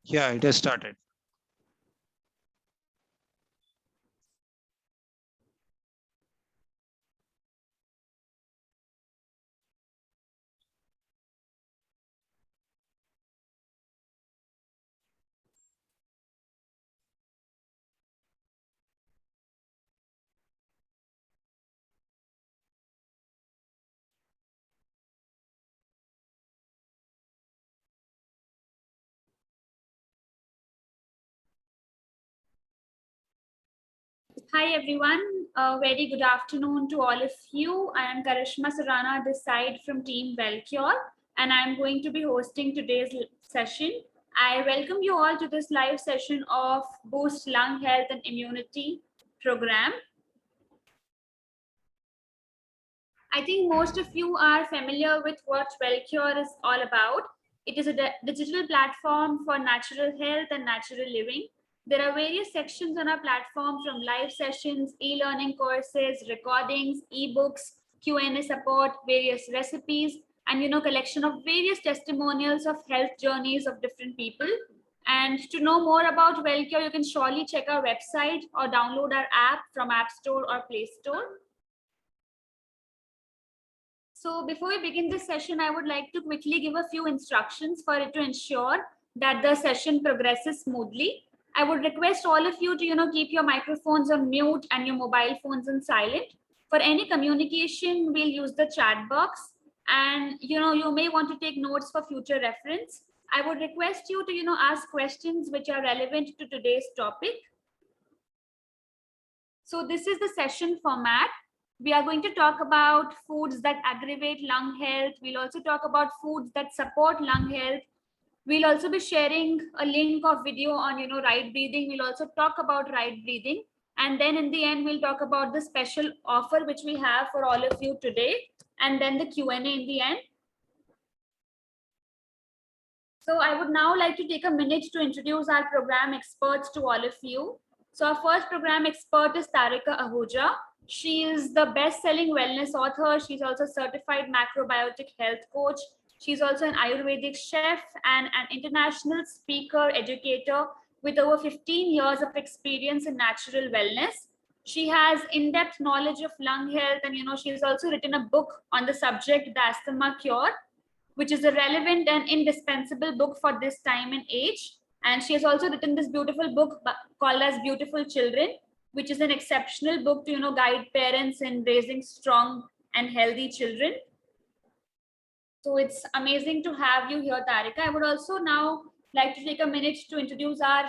Yeah, it has started. Hi everyone, a very good afternoon to all of you. I am Karishma Surana this side from Team Wellcure, and I am going to be hosting today's session. I welcome you all to this live session of Boost Lung Health and Immunity program. I think most of you are familiar with what Wellcure is all about. It is a digital platform for natural health and natural living. There are various sections on our platform, from live sessions, e-learning courses, recordings, ebooks, Q&A support, various recipes, and collection of various testimonials of health journeys of different people. And to know more about Wellcure, you can surely check our website or download our app from App Store or Play Store. So before we begin this session, I would like to quickly give a few instructions for it to ensure that the session progresses smoothly. I would request all of you to keep your microphones on mute and your mobile phones on silent. For any communication, we'll use the chat box, and you may want to take notes for future reference. I would request you to ask questions which are relevant to today's topic. So this is the session format. We are going to talk about foods that aggravate lung health. We'll also talk about foods that support lung health. We'll also be sharing a link of video on right breathing. We'll also talk about right breathing. And then in the end, we'll talk about the special offer which we have for all of you today. And then the Q&A in the end. So I would now like to take a minute to introduce our program experts to all of you. So our first program expert is Tarika Ahuja. She is the best-selling wellness author. She's also a certified macrobiotic health coach. She's also an Ayurvedic chef and an international speaker, educator with over 15 years of experience in natural wellness. She has in-depth knowledge of lung health, and she's also written a book on the subject, The Asthma Cure, which is a relevant and indispensable book for this time and age. And she has also written this beautiful book called as Beautiful Children, which is an exceptional book to guide parents in raising strong and healthy children. So it's amazing to have you here, Tarika. I would also now like to take a minute to introduce our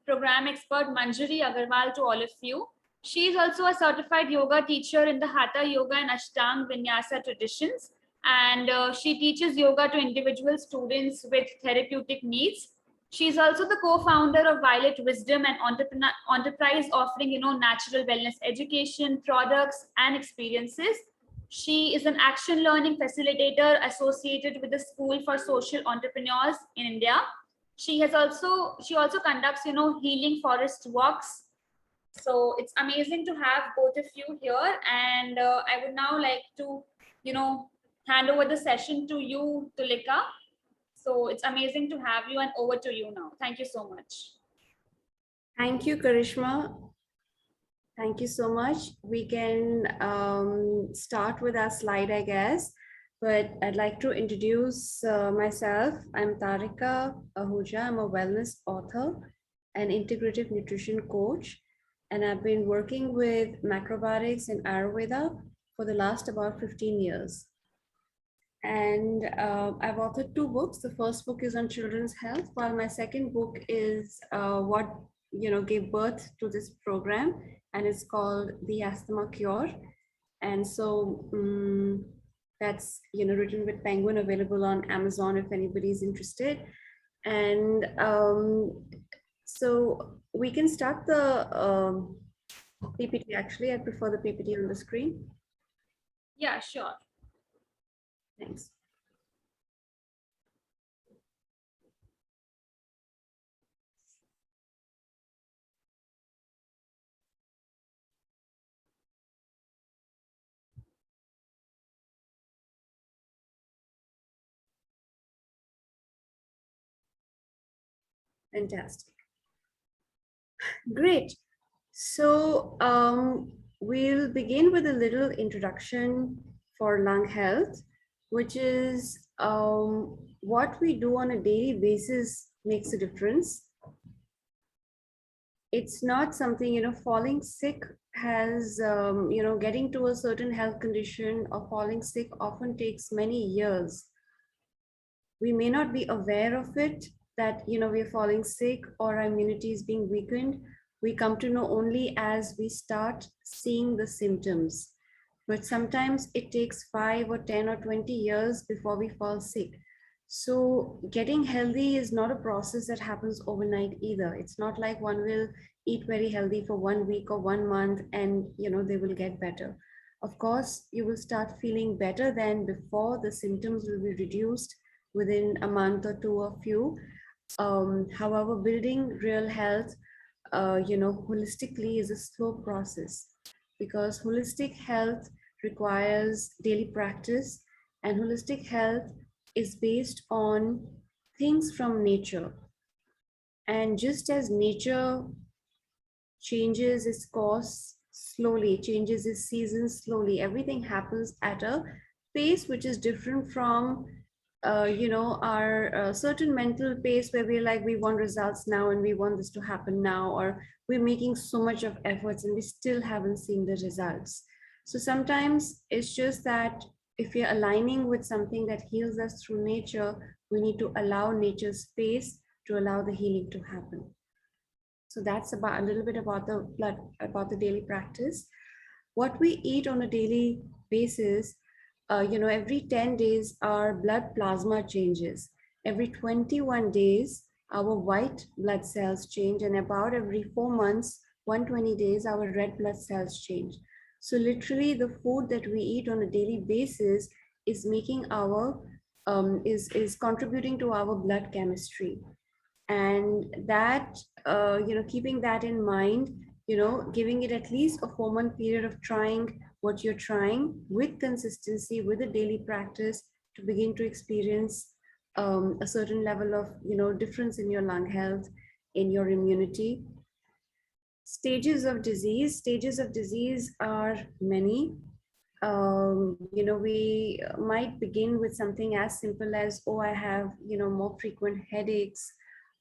program expert, Manjari Agarwal, to all of you. She is also a certified yoga teacher in the Hatha Yoga and Ashtang Vinyasa traditions. And she teaches yoga to individual students with therapeutic needs. She is also the co-founder of Violet Wisdom and enterprise offering, natural wellness education, products, and experiences. She is an action learning facilitator associated with the School for Social Entrepreneurs in India. She also conducts healing forest walks. So it's amazing to have both of you here, and I would now like to hand over the session to you, Tulika. So it's amazing to have you, and over to you now. Thank you so much. Thank you, Karishma. Thank you so much. We can start with our slide, I guess, but I'd like to introduce myself. I'm Tarika Ahuja. I'm a wellness author and integrative nutrition coach, and I've been working with macrobiotics and Ayurveda for the last about 15 years. And I've authored 2 books. The first book is on children's health, while my second book is what gave birth to this program, and it's called The Asthma Cure. And so that's written with Penguin, available on Amazon if anybody's interested. And so we can start the PPT. Actually, I prefer the PPT on the screen. Yeah, sure. Thanks. Fantastic. Great. So we'll begin with a little introduction for lung health, which is what we do on a daily basis makes a difference. It's not something, falling sick has, getting to a certain health condition or falling sick often takes many years. We may not be aware of it, that we're falling sick or our immunity is being weakened. We come to know only as we start seeing the symptoms, but sometimes it takes 5 or 10 or 20 years before we fall sick. So getting healthy is not a process that happens overnight either. It's not like one will eat very healthy for 1 week or 1 month and they will get better. Of course you will start feeling better than before. The symptoms will be reduced within a month or two or few. However, building real health, holistically is a slow process, because holistic health requires daily practice, and holistic health is based on things from nature. And just as nature changes its course slowly, changes its seasons slowly, everything happens at a pace which is different from our certain mental pace, where we're like, we want results now and we want this to happen now, or we're making so much of efforts and we still haven't seen the results. So sometimes it's just that if we're aligning with something that heals us through nature, we need to allow nature's space to allow the healing to happen. So that's about a little bit about the daily practice. What we eat on a daily basis, every 10 days, our blood plasma changes. Every 21 days, our white blood cells change, and about every 4 months, 120 days, our red blood cells change. So literally the food that we eat on a daily basis is making our, is contributing to our blood chemistry. And that, keeping that in mind, giving it at least a 4-month period of trying what you're trying with consistency, with a daily practice, to begin to experience a certain level of difference in your lung health, in your immunity. Stages of disease are many. We might begin with something as simple as, oh, I have more frequent headaches,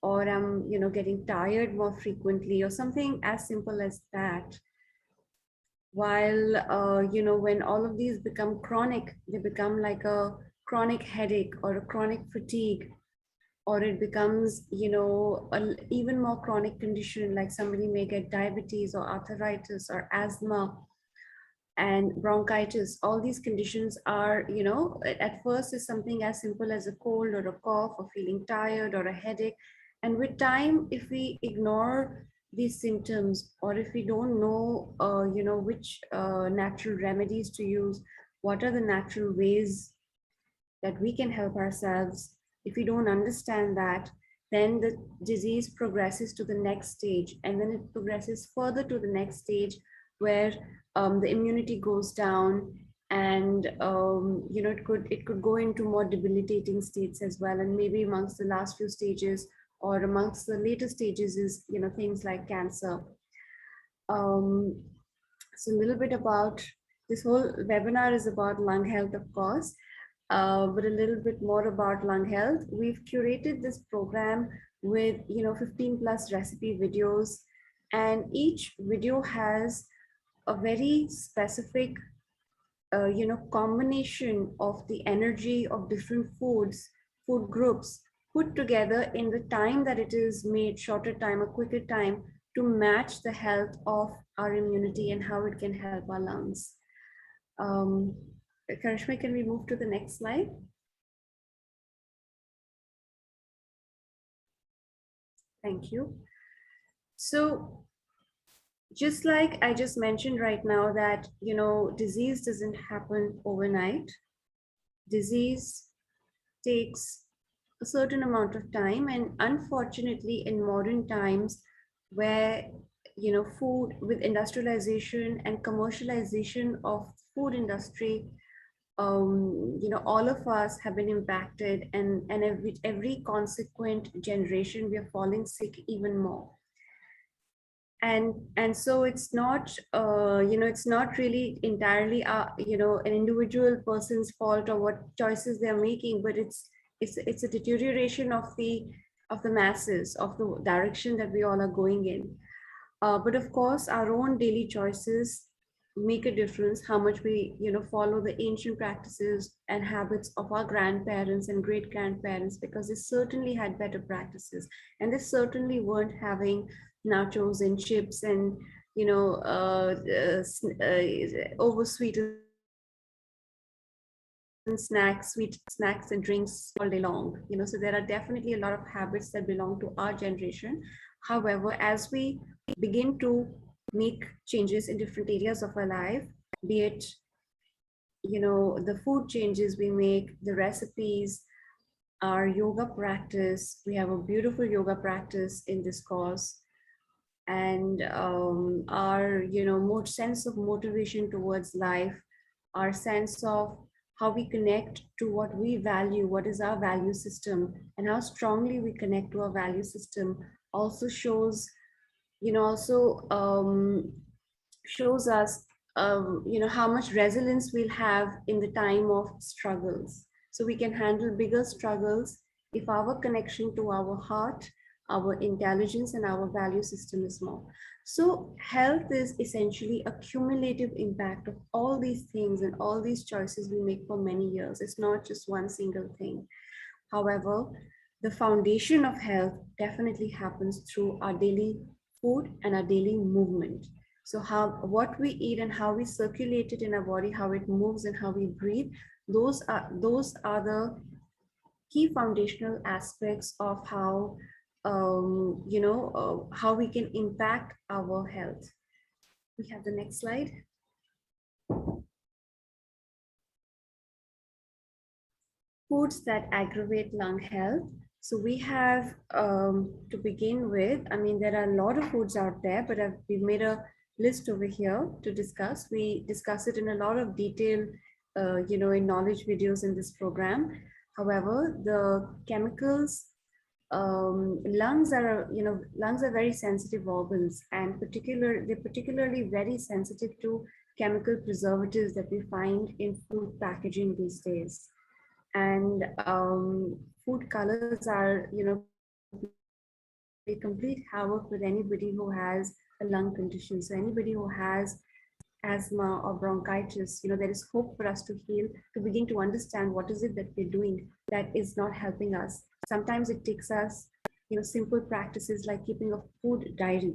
or I'm getting tired more frequently, or something as simple as that. While when all of these become chronic, they become like a chronic headache or a chronic fatigue, or it becomes an even more chronic condition, like somebody may get diabetes or arthritis or asthma and bronchitis. All these conditions are, at first is something as simple as a cold or a cough or feeling tired or a headache. And with time, if we ignore these symptoms, or if we don't know, which natural remedies to use, what are the natural ways that we can help ourselves, if we don't understand that, then the disease progresses to the next stage, and then it progresses further to the next stage, where the immunity goes down, and it could go into more debilitating states as well. And maybe amongst the last few stages, or amongst the later stages, is things like cancer. So a little bit about this whole webinar is about lung health, of course, but a little bit more about lung health. We've curated this program with 15 plus recipe videos, and each video has a very specific combination of the energy of different food groups, put together in the time that it is made, shorter time, a quicker time, to match the health of our immunity and how it can help our lungs. Karishma, can we move to the next slide? Thank you. So just like I just mentioned right now, that disease doesn't happen overnight. Disease takes a certain amount of time, and unfortunately in modern times, where food, with industrialization and commercialization of food industry, all of us have been impacted, and every consequent generation we are falling sick even more. And so it's not it's not really entirely an individual person's fault or what choices they're making, but it's a deterioration of the masses, of the direction that we all are going in. But of course, our own daily choices make a difference. How much we, follow the ancient practices and habits of our grandparents and great grandparents, because they certainly had better practices, and they certainly weren't having nachos and chips and over sweetened snacks, sweet snacks and drinks all day long. So there are definitely a lot of habits that belong to our generation. However, as we begin to make changes in different areas of our life, be it the food changes we make, the recipes, our yoga practice. We have a beautiful yoga practice in this course, and our more sense of motivation towards life, our sense of how we connect to what we value, what is our value system, and how strongly we connect to our value system also shows, also shows us, how much resilience we'll have in the time of struggles. So we can handle bigger struggles if our connection to our heart, our intelligence, and our value system is more. So health is essentially a cumulative impact of all these things and all these choices we make for many years. It's not just one single thing. However, the foundation of health definitely happens through our daily food and our daily movement. So what we eat and how we circulate it in our body, how it moves and how we breathe, those are the key foundational aspects of how we can impact our health. We have the next slide. Foods that aggravate lung health. So we have, to begin with, I mean, there are a lot of foods out there, but we've made a list over here to discuss. We discuss it in a lot of detail, in knowledge videos in this program. However, the chemicals, lungs are very sensitive organs, and they're particularly very sensitive to chemical preservatives that we find in food packaging these days. And food colors are, they complete havoc with anybody who has a lung condition. So anybody who has asthma or bronchitis, there is hope for us to heal, to begin to understand what is it that we're doing that is not helping us. Sometimes it takes us, simple practices like keeping a food diary.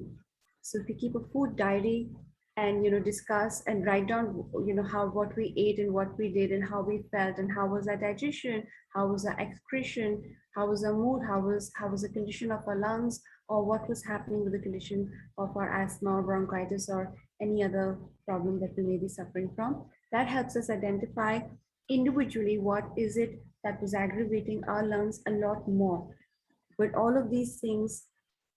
So if we keep a food diary and discuss and write down what we ate and what we did and how we felt and how was our digestion, how was our excretion, how was our mood, how was the condition of our lungs, or what was happening with the condition of our asthma or bronchitis or any other problem that we may be suffering from. That helps us identify individually what is it that was aggravating our lungs a lot more. But all of these things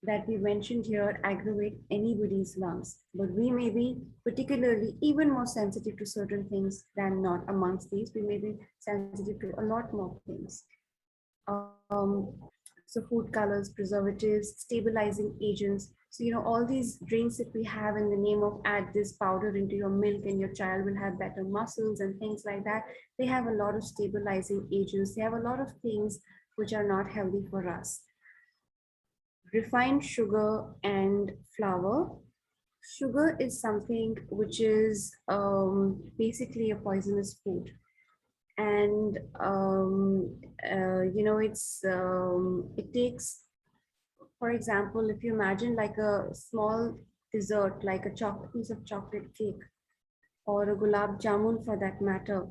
that we mentioned here aggravate anybody's lungs. But we may be particularly even more sensitive to certain things than not. Amongst these, we may be sensitive to a lot more things. So food colors, preservatives, stabilizing agents. So, all these drinks that we have in the name of add this powder into your milk and your child will have better muscles and things like that. They have a lot of stabilizing agents. They have a lot of things which are not healthy for us. Refined sugar and flour. Sugar is something which is basically a poisonous food. And, it takes, for example, if you imagine like a small dessert, like a piece of chocolate cake or a gulab jamun for that matter,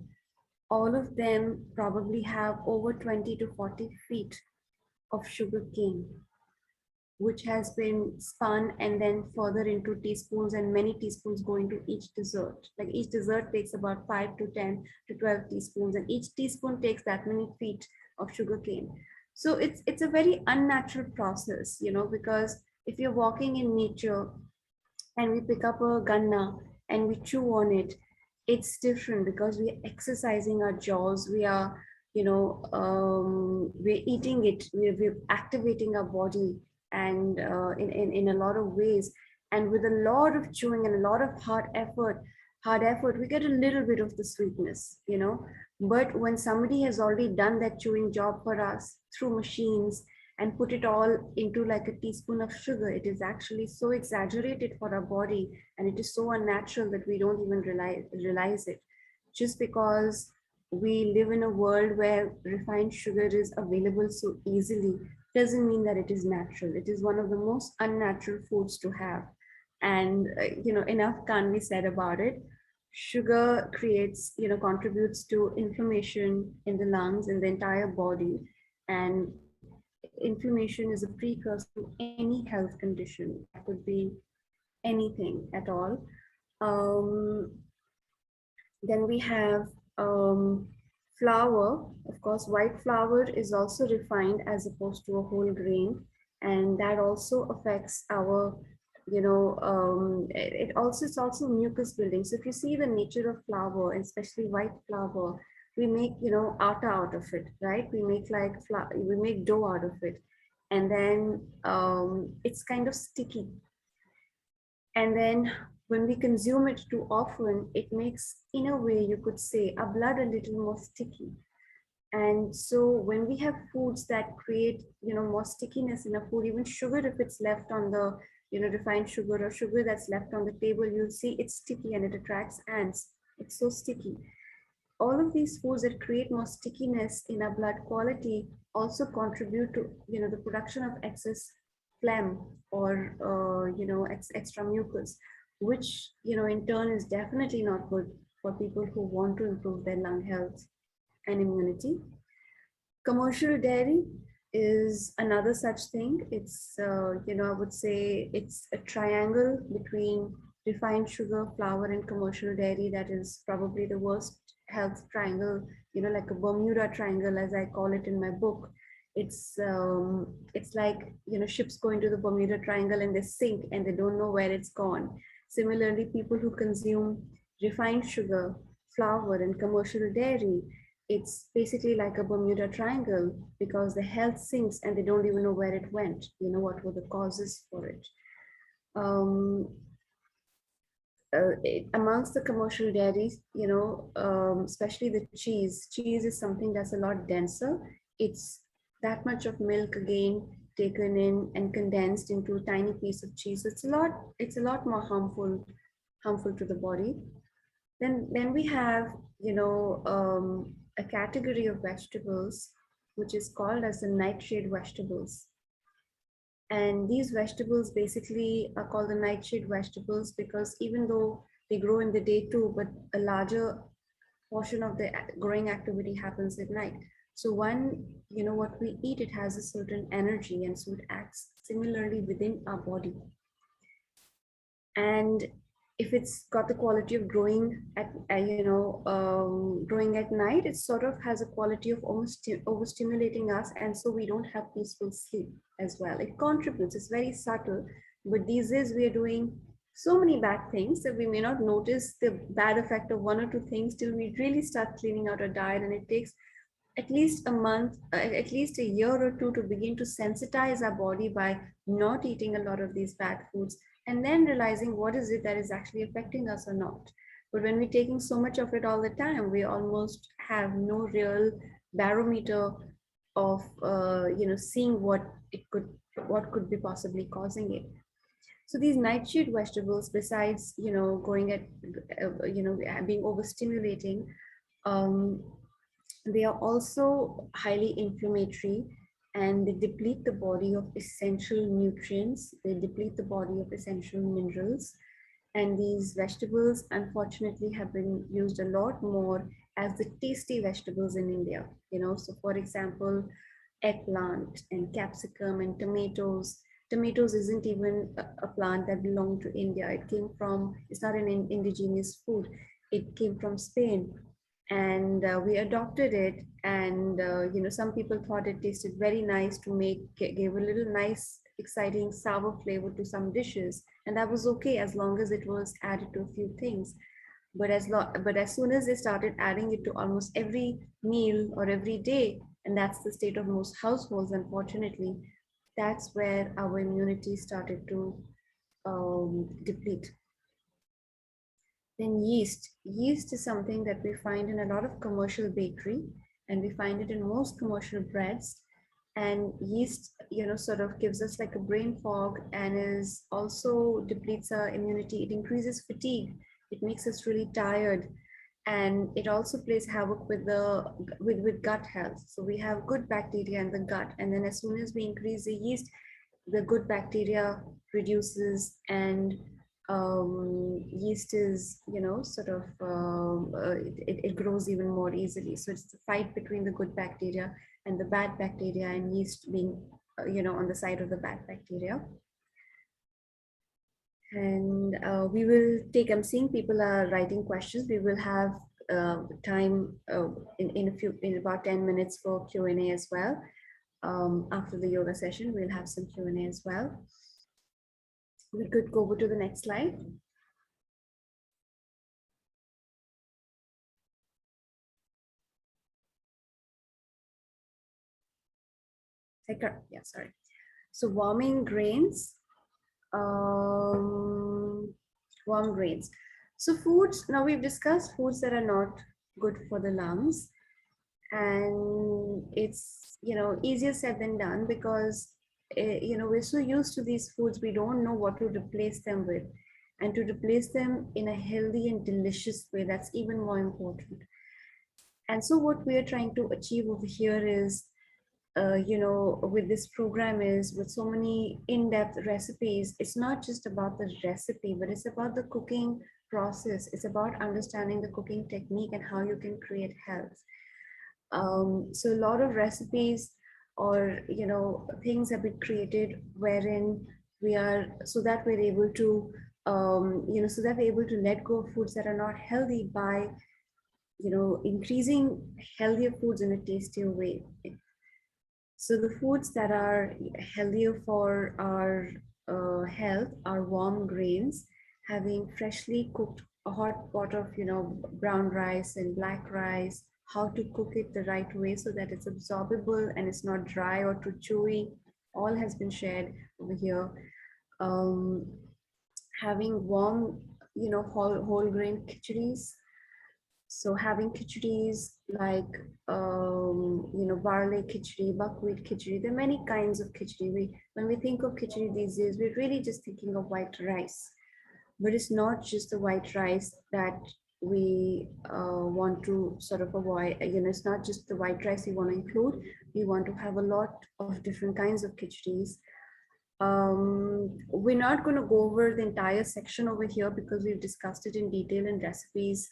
all of them probably have over 20 to 40 feet of sugar cane, which has been spun and then further into teaspoons, and many teaspoons go into each dessert. Like each dessert takes about 5 to 10 to 12 teaspoons, and each teaspoon takes that many feet of sugar cane. So it's a very unnatural process, because if you're walking in nature and we pick up a ganna and we chew on it, it's different because we're exercising our jaws. We are, we're eating it. We're activating our body, and in a lot of ways, and with a lot of chewing and a lot of hard effort, we get a little bit of the sweetness, But when somebody has already done that chewing job for us through machines and put it all into like a teaspoon of sugar, it is actually so exaggerated for our body, and it is so unnatural that we don't even realize it. Just because we live in a world where refined sugar is available so easily doesn't mean that it is natural. It is one of the most unnatural foods to have. And enough can't be said about it. Sugar creates, contributes to inflammation in the lungs and the entire body. And inflammation is a precursor to any health condition. That could be anything at all. Um, then we have flour. Of course, white flour is also refined as opposed to a whole grain, and that also affects our, it's also mucus building. So if you see the nature of flour, especially white flour, we make, atta out of it, right? We make we make dough out of it, and then it's kind of sticky, and then when we consume it too often, it makes, in a way, you could say, our blood a little more sticky. And so when we have foods that create, more stickiness in a food, even sugar, if it's left on the, refined sugar or sugar that's left on the table, you'll see it's sticky and it attracts ants. It's so sticky. All of these foods that create more stickiness in our blood quality also contribute to, the production of excess phlegm or, extra mucus, which, in turn is definitely not good for people who want to improve their lung health and immunity. Commercial dairy is another such thing. It's, I would say it's a triangle between refined sugar, flour, and commercial dairy that is probably the worst health triangle, like a Bermuda Triangle, as I call it in my book. It's like, ships go into the Bermuda Triangle and they sink and they don't know where it's gone. Similarly, people who consume refined sugar, flour, and commercial dairy, it's basically like a Bermuda Triangle because the health sinks and they don't even know where it went. What were the causes for it? Um, Amongst the commercial dairies, especially the cheese is something that's a lot denser. It's that much of milk again taken in and condensed into a tiny piece of cheese. It's a lot more harmful to the body. Then we have, a category of vegetables which is called as the nightshade vegetables. And these vegetables basically are called the nightshade vegetables because even though they grow in the day too, but a larger portion of the growing activity happens at night. So what we eat, it has a certain energy, and so it acts similarly within our body. And if it's got the quality of growing at growing at night, it sort of has a quality of almost overstimulating us, and so we don't have peaceful sleep as well. It contributes. It's very subtle, but these days we are doing so many bad things that we may not notice the bad effect of one or two things till we really start cleaning out our diet, and it takes at least a month, at least a year or two to begin to sensitize our body by not eating a lot of these bad foods and then realizing what is it that is actually affecting us or not. But when we're taking so much of it all the time, we almost have no real barometer of seeing what could be possibly causing it. So these nightshade vegetables, besides going at being overstimulating, um, they are also highly inflammatory, and they deplete the body of essential nutrients. They deplete the body of essential minerals. And these vegetables, unfortunately, have been used a lot more as the tasty vegetables in India. So for example, eggplant and capsicum and tomatoes. Tomatoes isn't even a plant that belonged to India. It's not an indigenous food. It came from Spain, and we adopted it, and some people thought it tasted very nice to gave a little nice exciting sour flavor to some dishes, and that was okay as long as it was added to a few things. but as soon as they started adding it to almost every meal or every day, and that's the state of most households, unfortunately, that's where our immunity started to deplete. Then yeast. Yeast is something that we find in a lot of commercial bakery, and we find it in most commercial breads. And yeast, sort of gives us like a brain fog and is also depletes our immunity. It increases fatigue. It makes us really tired, and it also plays havoc with the with gut health. So we have good bacteria in the gut, and then as soon as we increase the yeast, the good bacteria reduces, and yeast is, sort of it grows even more easily. So it's the fight between the good bacteria and the bad bacteria, and yeast being on the side of the bad bacteria. And we will take, I'm seeing people are writing questions. We will have time in about 10 minutes for Q&A as well. After the yoga session, we'll have some Q&A as well. We could go over to the next slide. Yeah, sorry. So warming grains, warm grains. So foods, now we've discussed foods that are not good for the lungs, and it's, easier said than done, because we're so used to these foods, we don't know what to replace them with, and to replace them in a healthy and delicious way, that's even more important. And so what we are trying to achieve over here is, with this program, is with so many in-depth recipes, it's not just about the recipe, but it's about the cooking process. It's about understanding the cooking technique and how you can create health. So a lot of recipes, or things have been created wherein we are, so that we're able to so that we're able to let go of foods that are not healthy by increasing healthier foods in a tastier way. So the foods that are healthier for our health are warm grains, having freshly cooked a hot pot of brown rice and black rice, how to cook it the right way so that it's absorbable and it's not dry or too chewy, all has been shared over here. Having warm, whole grain khichdis. So having khichdis like, barley khichdi, buckwheat khichdi, there are many kinds of khichdi. When we think of khichdi these days, we're really just thinking of white rice. But it's not just the white rice that we want to sort of avoid. It's not just the white rice we want to include. We want to have a lot of different kinds of khichdis. We're not going to go over the entire section over here because we've discussed it in detail in recipes,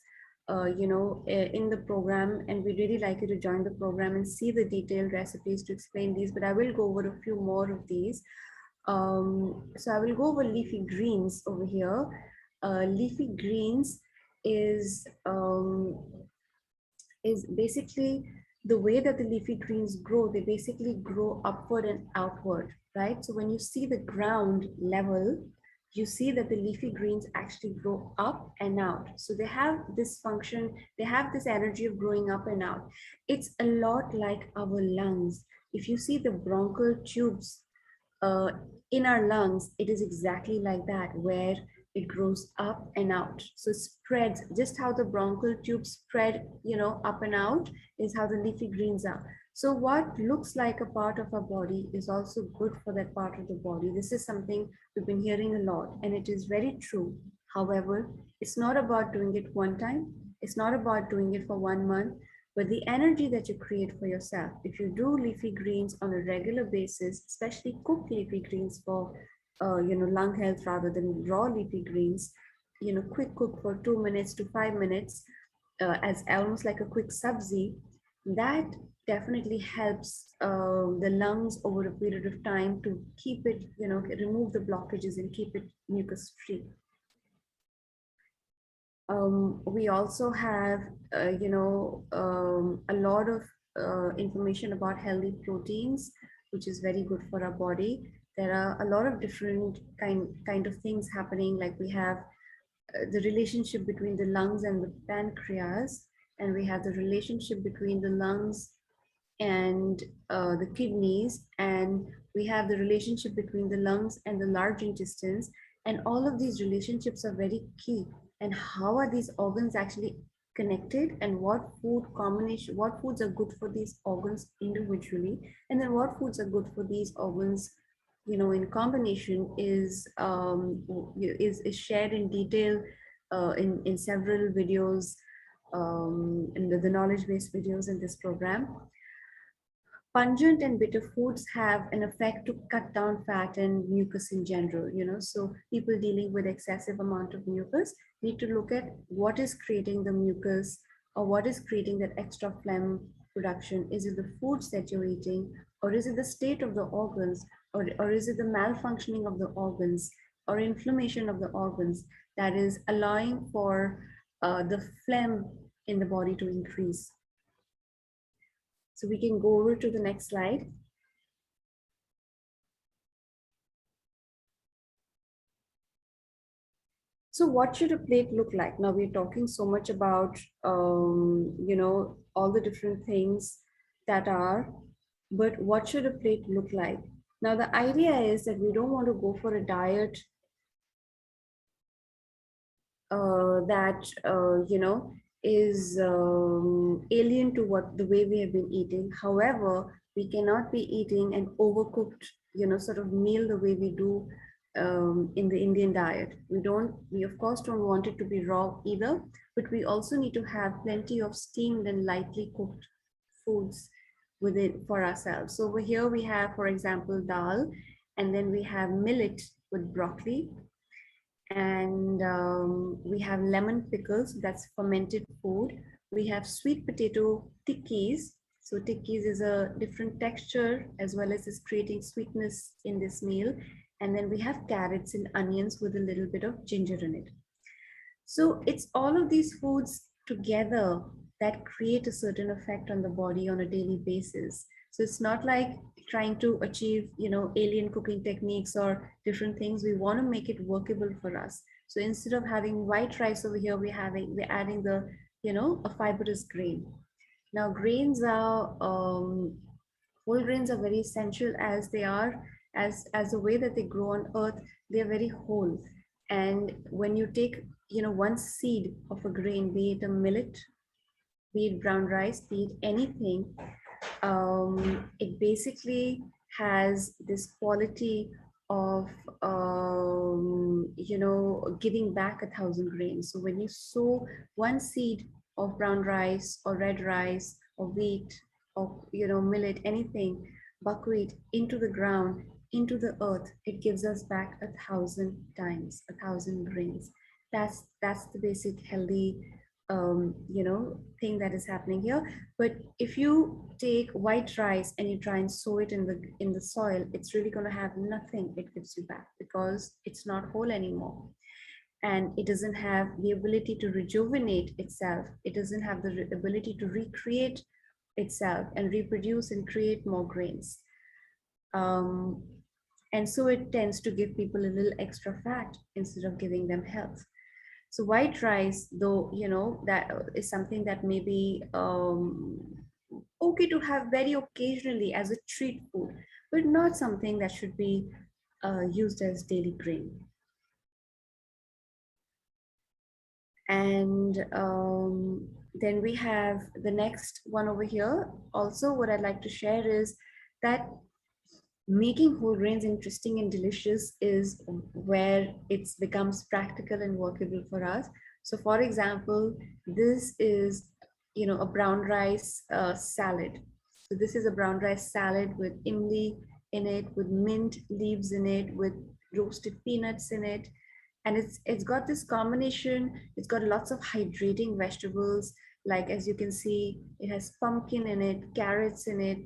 in the program, and we really like you to join the program and see the detailed recipes to explain these, but I will go over a few more of these. So I will go over leafy greens over here. Leafy greens is basically the way that the leafy greens grow. They basically grow upward and outward, right? So when you see the ground level, you see that the leafy greens actually grow up and out. So they have this function, they have this energy of growing up and out. It's a lot like our lungs. If you see the bronchial tubes uh, in our lungs, it is exactly like that, where it grows up and out. So it spreads, just how the bronchial tubes spread, up and out, is how the leafy greens are. So what looks like a part of our body is also good for that part of the body. This is something we've been hearing a lot, and it is very true. However, it's not about doing it one time. It's not about doing it for 1 month, but the energy that you create for yourself. If you do leafy greens on a regular basis, especially cooked leafy greens for lung health rather than raw leafy greens, quick cook for 2 minutes to 5 minutes, as almost like a quick sabzi, that definitely helps the lungs over a period of time to keep it, remove the blockages and keep it mucus free. We also have, a lot of information about healthy proteins, which is very good for our body. There are a lot of different kind of things happening. Like we have the relationship between the lungs and the pancreas, and we have the relationship between the lungs and the kidneys, and we have the relationship between the lungs and the large intestines. And all of these relationships are very key. And how are these organs actually connected, and what food combination, what foods are good for these organs individually, and then what foods are good for these organs, in combination, is shared in detail in several videos, in the knowledge-based videos in this program. Pungent and bitter foods have an effect to cut down fat and mucus in general, so people dealing with excessive amount of mucus need to look at what is creating the mucus, or what is creating that extra phlegm production. Is it the foods that you're eating, or is it the state of the organs, or is it the malfunctioning of the organs, or inflammation of the organs that is allowing for the phlegm in the body to increase? So we can go over to the next slide. So what should a plate look like? Now we're talking so much about, all the different things that are, but what should a plate look like? Now the idea is that we don't want to go for a diet that is alien to what the way we have been eating. However, we cannot be eating an overcooked, sort of meal the way we do in the Indian diet. We of course don't want it to be raw either, but we also need to have plenty of steamed and lightly cooked foods with it for ourselves. So over here we have, for example, dal, and then we have millet with broccoli, and we have lemon pickles, that's fermented food. We have sweet potato tikkis. So tikkis is a different texture as well as is creating sweetness in this meal. And then we have carrots and onions with a little bit of ginger in it. So it's all of these foods together that create a certain effect on the body on a daily basis. So it's not like trying to achieve, alien cooking techniques or different things. We want to make it workable for us. So instead of having white rice over here, we're adding the, a fibrous grain. Now grains are, whole grains are very essential, as they are, as the way that they grow on earth, they're very whole. And when you take, one seed of a grain, be it a millet, be it brown rice, be it anything, it basically has this quality of giving back 1,000 grains. So when you sow one seed of brown rice or red rice or wheat or millet, anything, buckwheat, into the ground, into the earth, it gives us back 1,000 times, 1,000 grains. That's the basic healthy thing that is happening here. But if you take white rice and you try and sow it in the soil, it's really going to have nothing it gives you back, because it's not whole anymore, and it doesn't have the ability to rejuvenate itself. It doesn't have the ability to recreate itself and reproduce and create more grains. And so it tends to give people a little extra fat instead of giving them health. So white rice, though, that is something that may be okay to have very occasionally as a treat food, but not something that should be used as daily grain. And then we have the next one over here. Also, what I'd like to share is that making whole grains interesting and delicious is where it becomes practical and workable for us. So for example, this is, a brown rice salad. So this is a brown rice salad with imli in it, with mint leaves in it, with roasted peanuts in it. And it's got this combination, it's got lots of hydrating vegetables. Like, as you can see, it has pumpkin in it, carrots in it,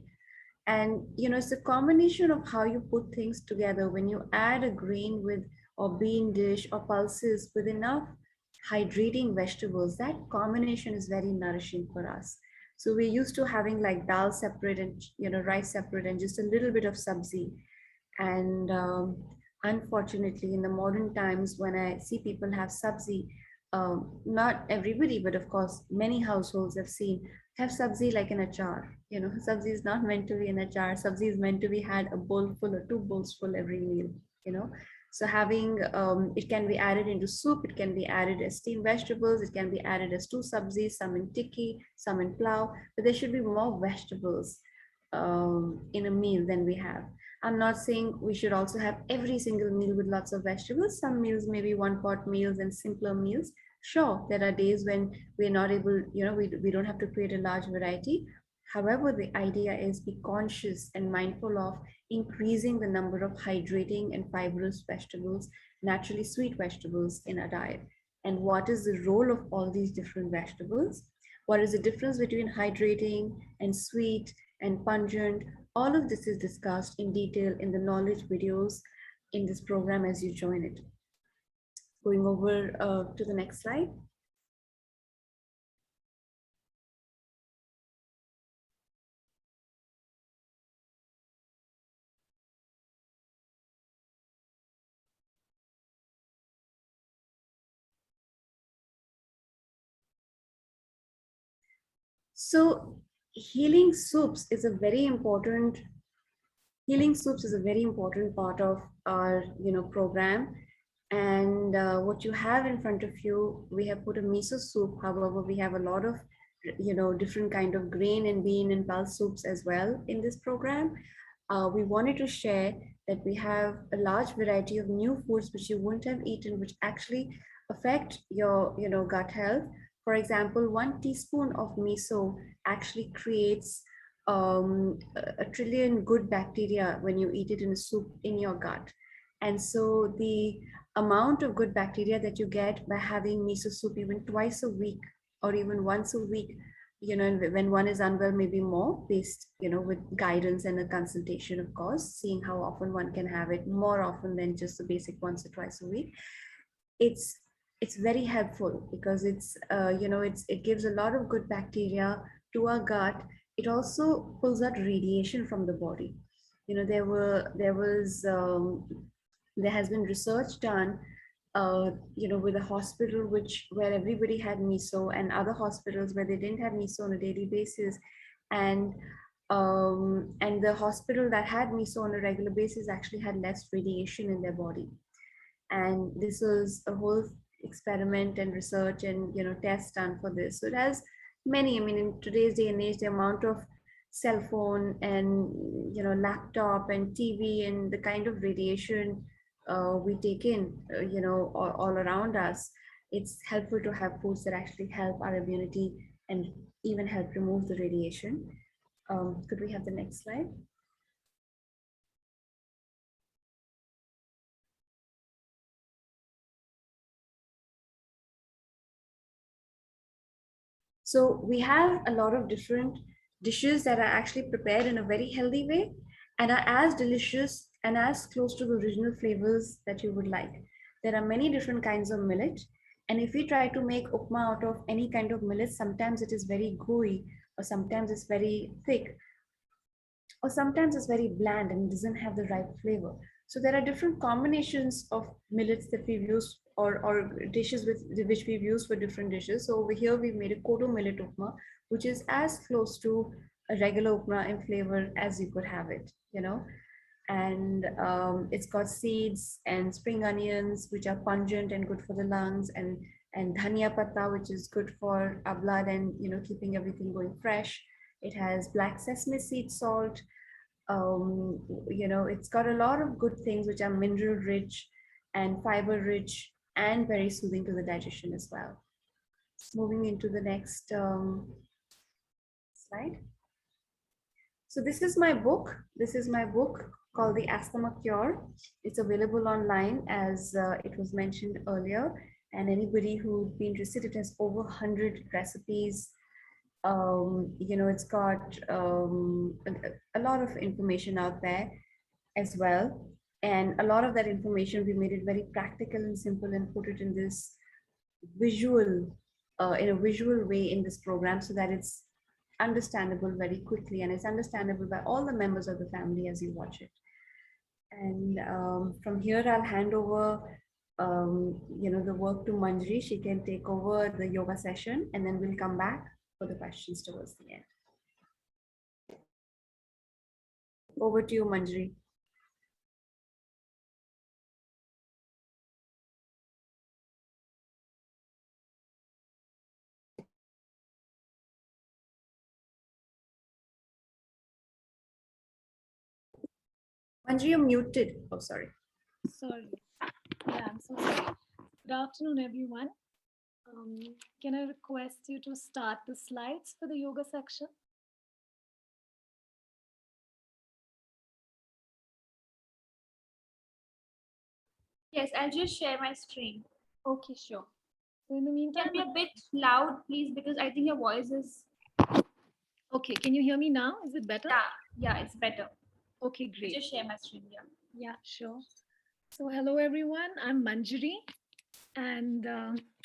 and it's a combination of how you put things together. When you add a grain with, or bean dish or pulses with enough hydrating vegetables, that combination is very nourishing for us. So we're used to having like dal separate and rice separate and just a little bit of sabzi. And unfortunately, in the modern times, when I see people have sabzi, not everybody, but of course, many households have seen have sabzi like in a jar. You know, sabzi is not meant to be in a jar. Sabzi is meant to be had a bowl full or two bowls full every meal. You know, so having it can be added into soup. It can be added as steamed vegetables. It can be added as two sabzis, some in tikki, some in plow. But there should be more vegetables in a meal than we have. I'm not saying we should also have every single meal with lots of vegetables. Some meals, maybe one pot meals and simpler meals. Sure, there are days when we're not able, we don't have to create a large variety. However, the idea is be conscious and mindful of increasing the number of hydrating and fibrous vegetables, naturally sweet vegetables in our diet. And what is the role of all these different vegetables? What is the difference between hydrating and sweet and pungent? All of this is discussed in detail in the knowledge videos in this program as you join it. Going over to the next slide. So healing soups is a very important part of our program. And what you have in front of you, we have put a miso soup. However, we have a lot of different kind of grain and bean and pulse soups as well in this program. We wanted to share that we have a large variety of new foods which you wouldn't have eaten, which actually affect your gut health. For example, 1 teaspoon of miso actually creates a trillion good bacteria when you eat it in a soup in your gut. And so the amount of good bacteria that you get by having miso soup even twice a week or even once a week, when one is unwell, maybe more, based with guidance and a consultation, of course, seeing how often one can have it, more often than just the basic once or twice a week. It's very helpful because it gives a lot of good bacteria to our gut. It also pulls out radiation from the body. There has been research done with a hospital where everybody had miso, and other hospitals where they didn't have miso on a daily basis. And the hospital that had miso on a regular basis actually had less radiation in their body. And this was a whole experiment and research and tests done for this. So it has many, I mean, in today's day and age, the amount of cell phone and laptop and TV and the kind of radiation we take in all around us, it's helpful to have foods that actually help our immunity and even help remove the radiation. Could we have the next slide? So we have a lot of different dishes that are actually prepared in a very healthy way and are as delicious and as close to the original flavors that you would like. There are many different kinds of millet. And if we try to make upma out of any kind of millet, sometimes it is very gooey, or sometimes it's very thick, or sometimes it's very bland and doesn't have the right flavor. So there are different combinations of millets that we've used, or dishes which we've used for different dishes. So over here we've made a kodo millet upma, which is as close to a regular upma in flavor as you could have it, and it's got seeds and spring onions, which are pungent and good for the lungs, and dhania patta, which is good for our blood and keeping everything going fresh. It has black sesame seed salt. It's got a lot of good things which are mineral rich and fiber rich and very soothing to the digestion as well. Moving into the next slide. So this is my book. This is my book called The Asthma Cure. It's available online, as it was mentioned earlier. And anybody who'd be interested, it has over 100 recipes. It's got a lot of information out there as well. And a lot of that information, we made it very practical and simple and put it in this visual, in a visual way in this program, so that it's understandable very quickly and it's understandable by all the members of the family as you watch it. And from here, I'll hand over, the work to Manjri. She can take over the yoga session, and then we'll come back for the questions towards the end. Over to you, Manjri. Manjri, you're muted. Oh, sorry. Sorry. Yeah, I'm so sorry. Good afternoon, everyone. Can I request you to start the slides for the yoga section? Yes, I'll just share my screen. Okay, sure. So in the Can meantime, be a bit loud, please, because I think your voice is. okay, can you hear me now? Is it better? Yeah, it's better. Okay, I'll great. just share my screen. Yeah. Yeah, sure. So hello, everyone. I'm Manjari, and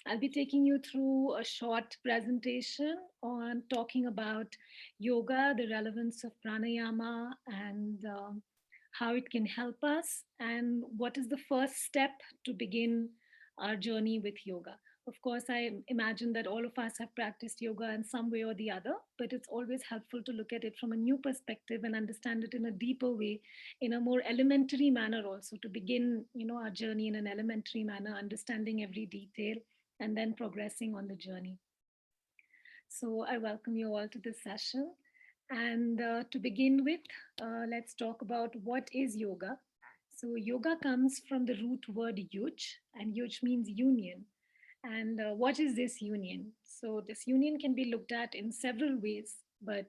I'll be taking you through a short presentation on talking about yoga, the relevance of pranayama, and how it can help us, and what is the first step to begin our journey with yoga. Of course, I imagine that all of us have practiced yoga in some way or the other, but it's always helpful to look at it from a new perspective and understand it in a deeper way, in a more elementary manner also, to begin our journey in an elementary manner, understanding every detail and then progressing on the journey. So I welcome you all to this session. And to begin with, let's talk about what is yoga. So yoga comes from the root word yuj, and yuj means union. And what is this union? So this union can be looked at in several ways, but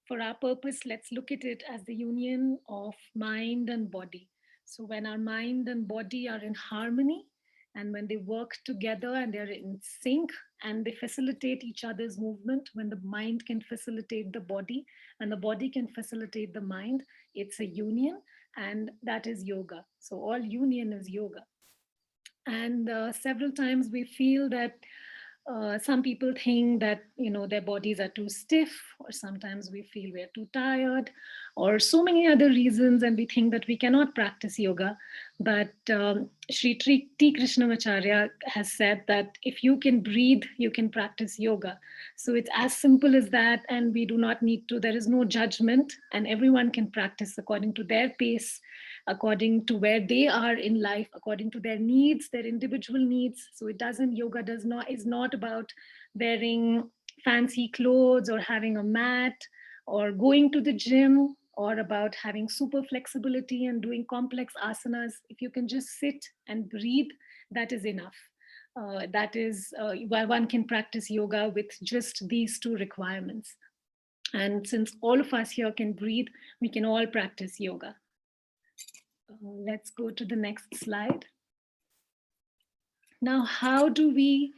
for our purpose, let's look at it as the union of mind and body. So when our mind and body are in harmony, and when they work together and they're in sync and they facilitate each other's movement, when the mind can facilitate the body and the body can facilitate the mind, it's a union, and that is yoga. So all union is yoga. And several times we feel that some people think that their bodies are too stiff, or sometimes we feel we're too tired, or so many other reasons, and we think that we cannot practice yoga. But Sri T Krishnamacharya has said that if you can breathe, you can practice yoga. So it's as simple as that, and we do not need to, there is no judgment, and everyone can practice according to their pace, according to where they are in life, according to their needs, their individual needs. So it doesn't, yoga does not, is not about wearing fancy clothes or having a mat or going to the gym, or about having super flexibility and doing complex asanas. If you can just sit and breathe, that is enough. That is why one can practice yoga with just these two requirements. And since all of us here can breathe, we can all practice yoga. Let's go to the next slide. Now, how do we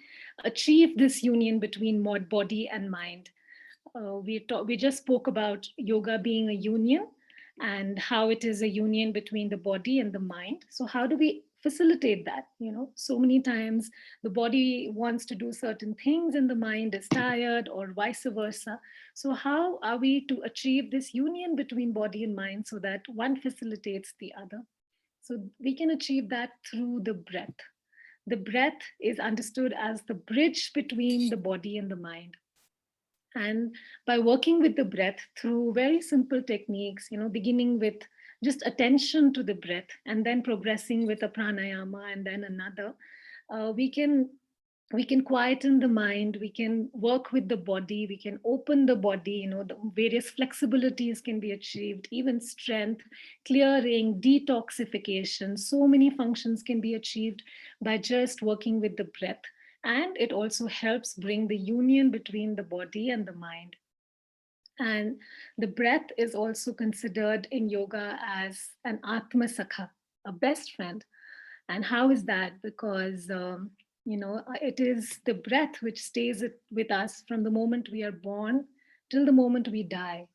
achieve this union between body and mind? We just spoke about yoga being a union and how it is a union between the body and the mind. So how do we facilitate that? So many times the body wants to do certain things and the mind is tired, or vice versa. So how are we to achieve this union between body and mind so that one facilitates the other? So we can achieve that through the breath. The breath is understood as the bridge between the body and the mind. And by working with the breath through very simple techniques, beginning with just attention to the breath and then progressing with a pranayama and then another, we can quieten the mind, we can work with the body, we can open the body, the various flexibilities can be achieved, even strength, clearing, detoxification. So many functions can be achieved by just working with the breath. And it also helps bring the union between the body and the mind. And the breath is also considered in yoga as an Atma Sakha, a best friend. And how is that? Because, it is the breath which stays with us from the moment we are born till the moment we die.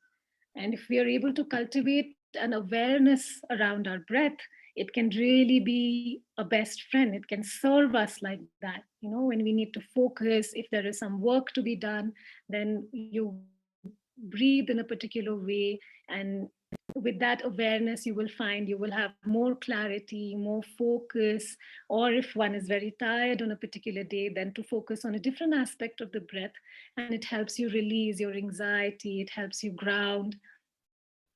And if we are able to cultivate an awareness around our breath, it can really be a best friend. It can serve us like that. When we need to focus, if there is some work to be done, then you breathe in a particular way, and with that awareness, you will find you will have more clarity, more focus, or if one is very tired on a particular day, then to focus on a different aspect of the breath, and it helps you release your anxiety, it helps you ground,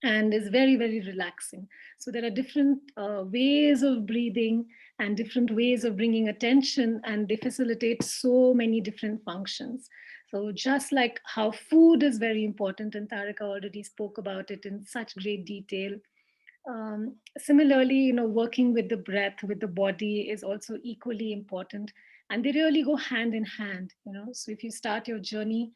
and is very, very relaxing. So there are different ways of breathing and different ways of bringing attention, and they facilitate so many different functions. So just like how food is very important, and Tarika already spoke about it in such great detail, similarly, working with the breath, with the body is also equally important. And they really go hand in hand, So if you start your journey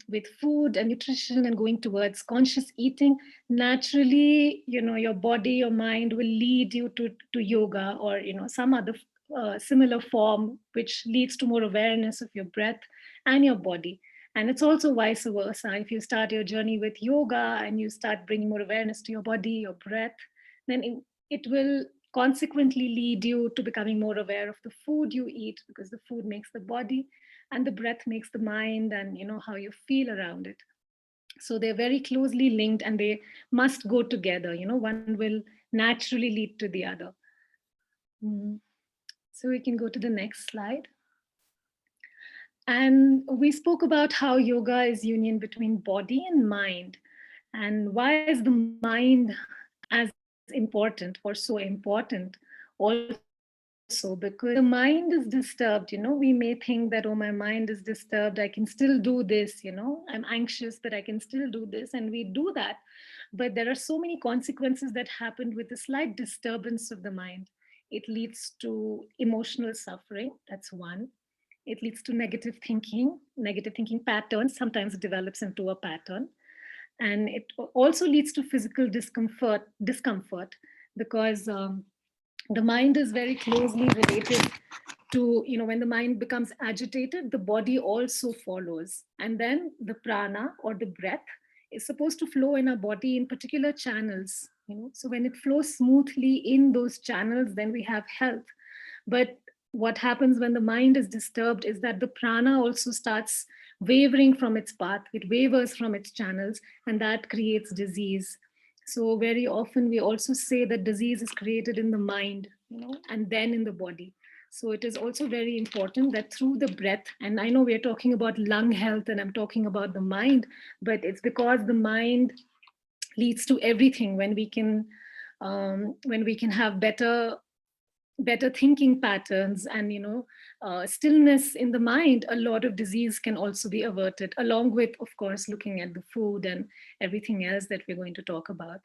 with food and nutrition and going towards conscious eating, naturally, your body, your mind will lead you to yoga, or, some other similar form, which leads to more awareness of your breath and your body. And it's also vice versa. If you start your journey with yoga and you start bringing more awareness to your body, your breath, then it will consequently lead you to becoming more aware of the food you eat, because the food makes the body and the breath makes the mind, and how you feel around it. So they're very closely linked, and they must go together. One will naturally lead to the other. Mm. So we can go to the next slide. And we spoke about how yoga is union between body and mind. And why is the mind as important or so important also? Because if the mind is disturbed, we may think that, oh, my mind is disturbed, I can still do this, I'm anxious, but I can still do this. And we do that. But there are so many consequences that happen with the slight disturbance of the mind. It leads to emotional suffering. That's one. It leads to negative thinking patterns. Sometimes it develops into a pattern. And it also leads to physical discomfort, because the mind is very closely related to, when the mind becomes agitated, the body also follows. And then the prana, or the breath, is supposed to flow in our body in particular channels. So when it flows smoothly in those channels, then we have health. But what happens when the mind is disturbed is that the prana also starts wavering from its path, it wavers from its channels, and that creates disease. So very often we also say that disease is created in the mind, and then in the body. So it is also very important that through the breath, and I know we're talking about lung health and I'm talking about the mind, but it's because the mind leads to everything. When we can have better thinking patterns, and stillness in the mind, a lot of disease can also be averted, along with, of course, looking at the food and everything else that we're going to talk about.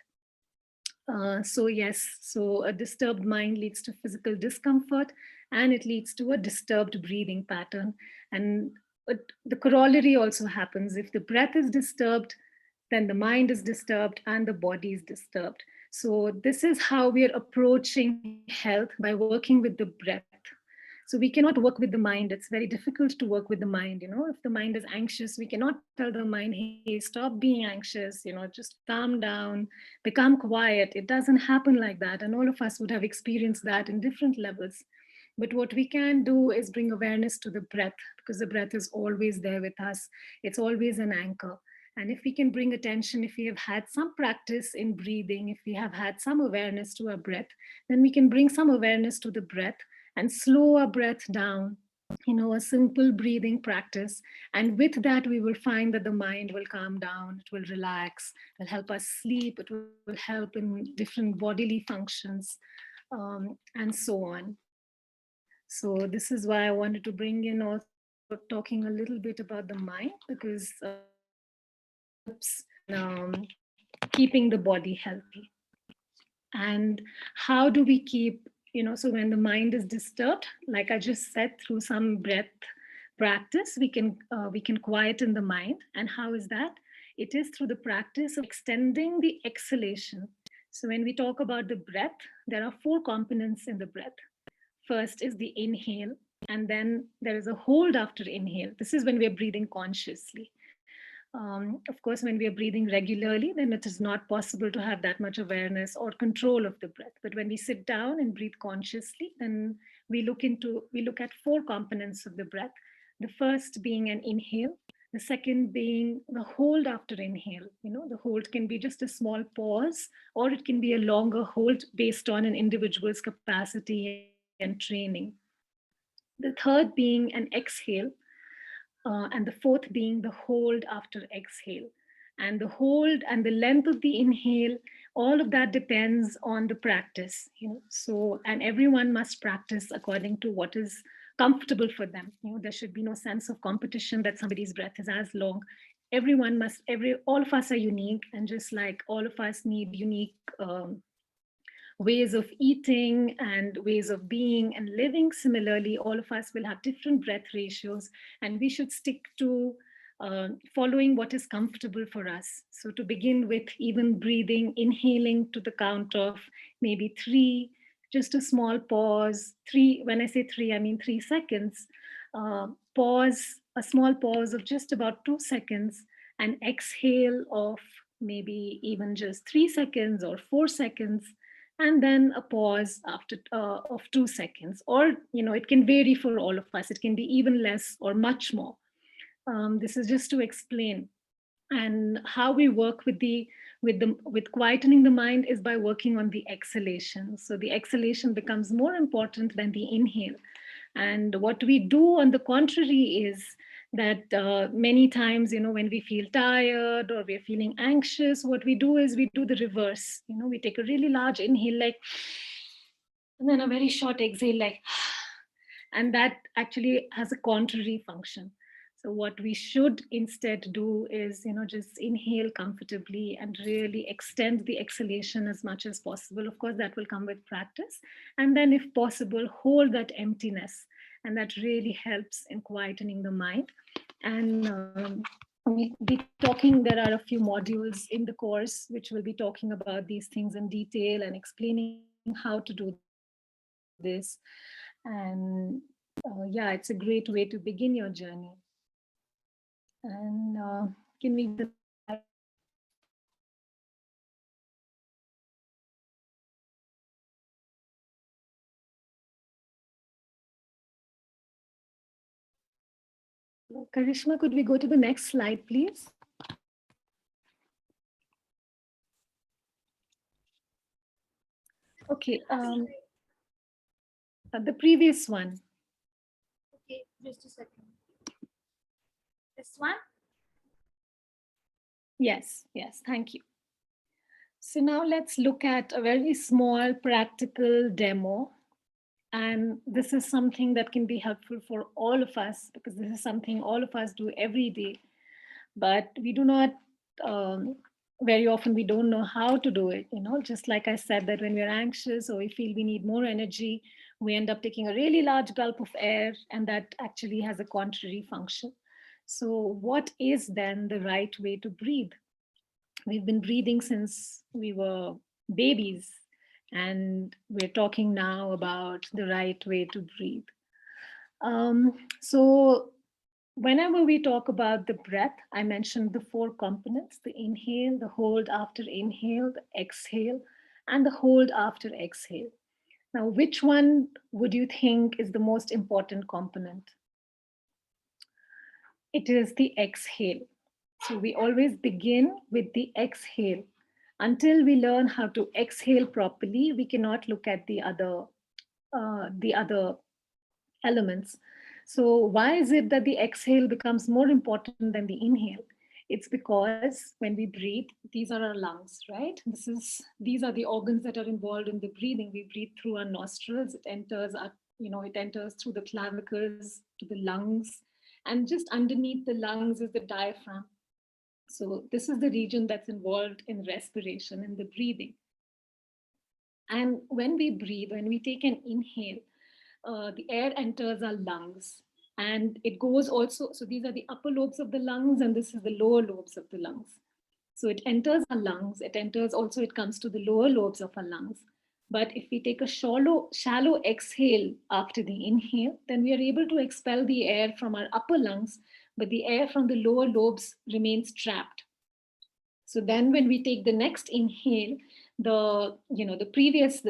So yes, so a disturbed mind leads to physical discomfort, and it leads to a disturbed breathing pattern. And the corollary also happens. If the breath is disturbed, then the mind is disturbed and the body is disturbed. So this is how we are approaching health, by working with the breath. So we cannot work with the mind. It's very difficult to work with the mind. If the mind is anxious, we cannot tell the mind, hey, stop being anxious, just calm down, become quiet. It doesn't happen like that. And all of us would have experienced that in different levels. But what we can do is bring awareness to the breath, because the breath is always there with us. It's always an anchor. And if we can bring attention, if we have had some practice in breathing, if we have had some awareness to our breath, then we can bring some awareness to the breath and slow our breath down, a simple breathing practice. And with that, we will find that the mind will calm down, it will relax, it will help us sleep, it will help in different bodily functions, and so on. So this is why I wanted to bring in also talking a little bit about the mind, because it helps in keeping the body healthy. And how do we keep, so when the mind is disturbed, like I just said, through some breath practice, we can quieten the mind. And how is that? It is through the practice of extending the exhalation. So when we talk about the breath, there are four components in the breath. First is the inhale, and then there is a hold after inhale. This is when we are breathing consciously. Of course, when we are breathing regularly, then it is not possible to have that much awareness or control of the breath. But when we sit down and breathe consciously, then we look at four components of the breath. The first being an inhale, The second being the hold after inhale. The hold can be just a small pause, or it can be a longer hold based on an individual's capacity and training. The third being an exhale, and the fourth being the hold after exhale. And the hold and the length of the inhale, all of that depends on the practice. So, and everyone must practice according to what is comfortable for them. There should be no sense of competition that somebody's breath is as long. All of us are unique, and just like all of us need unique ways of eating and ways of being and living. Similarly, all of us will have different breath ratios, and we should stick to following what is comfortable for us. So, to begin with, even breathing, inhaling to the count of maybe three, just a small pause. Three, when I say three, I mean 3 seconds. Pause, a small pause of just about 2 seconds, and exhale of maybe even just 3 seconds or 4 seconds, and then a pause after of 2 seconds. Or it can vary for all of us. It can be even less or much more. This is just to explain. And how we work with quietening the mind is by working on the exhalation. So the exhalation becomes more important than the inhale. And what we do, on the contrary, is that many times, when we feel tired or we're feeling anxious, what we do is we do the reverse. We take a really large inhale, like, and then a very short exhale, like, and that actually has a contrary function. So what we should instead do is, just inhale comfortably and really extend the exhalation as much as possible. Of course, that will come with practice. And then if possible, hold that emptiness. And that really helps in quietening the mind. And we'll be talking, there are a few modules in the course which will be talking about these things in detail and explaining how to do this. And yeah, it's a great way to begin your journey. And can we go to the next slide? Karishma, could we go to the next slide, please? Okay, the previous one. Okay, just a second. This one? Yes, thank you. So now let's look at a very small practical demo. And this is something that can be helpful for all of us, because this is something all of us do every day. But we do not, very often we don't know how to do it. Just like I said, that when we're anxious or we feel we need more energy, we end up taking a really large gulp of air, and that actually has a contrary function. So what is then the right way to breathe? We've been breathing since we were babies, and we're talking now about the right way to breathe. So whenever we talk about the breath, I mentioned the four components: the inhale, the hold after inhale, the exhale, and the hold after exhale. Now, which one would you think is the most important component? It is the exhale. So we always begin with the exhale. Until we learn how to exhale properly, we cannot look at the other elements. So why is it that the exhale becomes more important than the inhale? It's because when we breathe, these are our lungs, right? These are the organs that are involved in the breathing. We breathe through our nostrils. It enters through the clavicles to the lungs, and just underneath the lungs is the diaphragm. So this is the region that's involved in respiration and the breathing. And when we breathe, when we take an inhale, the air enters our lungs, and it goes also. So these are the upper lobes of the lungs, and this is the lower lobes of the lungs. So it enters our lungs, it comes to the lower lobes of our lungs. But if we take a shallow exhale after the inhale, then we are able to expel the air from our upper lungs, but the air from the lower lobes remains trapped. So then when we take the next inhale, the previous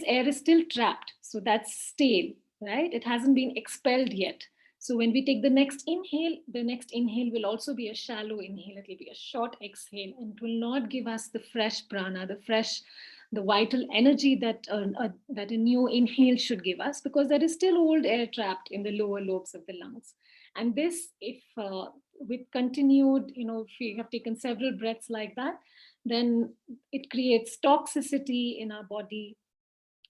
air is still trapped. So that's stale, right? It hasn't been expelled yet. So when we take the next inhale will also be a shallow inhale. It will be a short exhale, and it will not give us the fresh prana, the vital energy that a new inhale should give us, because there is still old air trapped in the lower lobes of the lungs. And this, if with continued, if we have taken several breaths like that, then it creates toxicity in our body.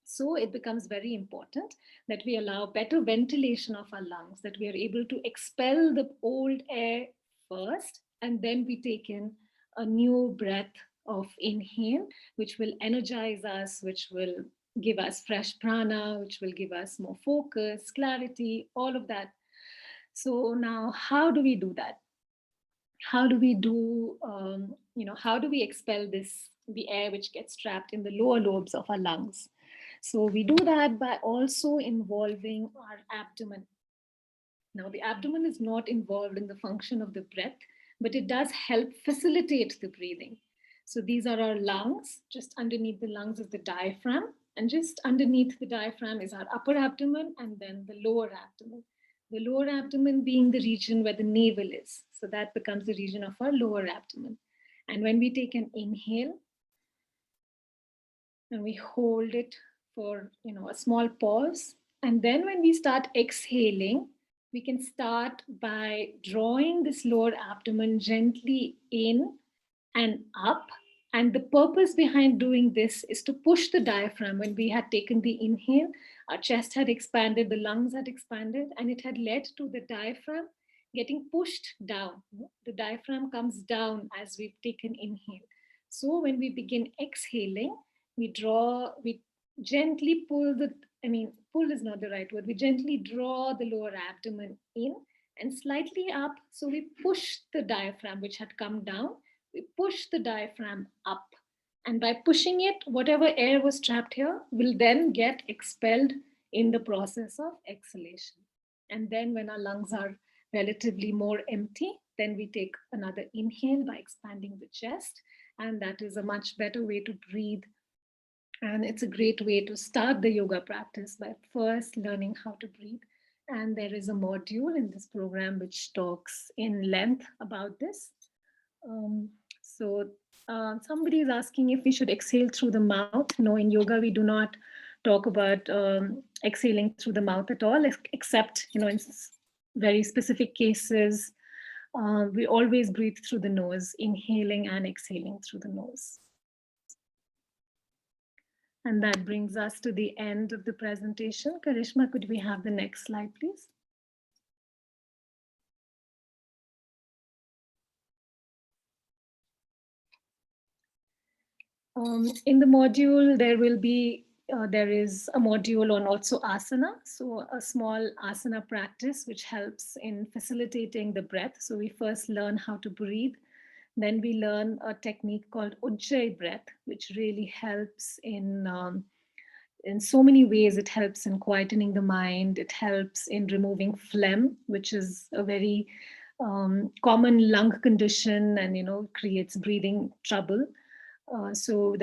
So it becomes very important that we allow better ventilation of our lungs, that we are able to expel the old air first, and then we take in a new breath of inhale, which will energize us, which will give us fresh prana, which will give us more focus, clarity, all of that. So now, how do we do that? How do we do, how do we expel the air which gets trapped in the lower lobes of our lungs? So we do that by also involving our abdomen. Now, the abdomen is not involved in the function of the breath, but it does help facilitate the breathing. So these are our lungs. Just underneath the lungs is the diaphragm, and just underneath the diaphragm is our upper abdomen, and then the lower abdomen. The lower abdomen being the region where the navel is. So that becomes the region of our lower abdomen. And when we take an inhale, and we hold it for a small pause, and then when we start exhaling, we can start by drawing this lower abdomen gently in and up. And the purpose behind doing this is to push the diaphragm. When we had taken the inhale, our chest had expanded, the lungs had expanded, and it had led to the diaphragm getting pushed down. The diaphragm comes down as we've taken inhale. So when we begin exhaling, we gently pull pull is not the right word. We gently draw the lower abdomen in and slightly up. So we push the diaphragm, which had come down, we push the diaphragm up. And by pushing it, whatever air was trapped here will then get expelled in the process of exhalation. And then when our lungs are relatively more empty, then we take another inhale by expanding the chest. And that is a much better way to breathe. And it's a great way to start the yoga practice by first learning how to breathe. And there is a module in this program which talks in length about this. So somebody is asking if we should exhale through the mouth. No, in yoga we do not talk about exhaling through the mouth at all, except in very specific cases. We always breathe through the nose, inhaling and exhaling through the nose. And that brings us to the end of the presentation. Karishma, could we have the next slide, please? In the module, there is a module on also asana. So a small asana practice, which helps in facilitating the breath. So we first learn how to breathe. Then we learn a technique called Ujjayi breath, which really helps in so many ways. It helps in quietening the mind. It helps in removing phlegm, which is a very common lung condition, and creates breathing trouble. So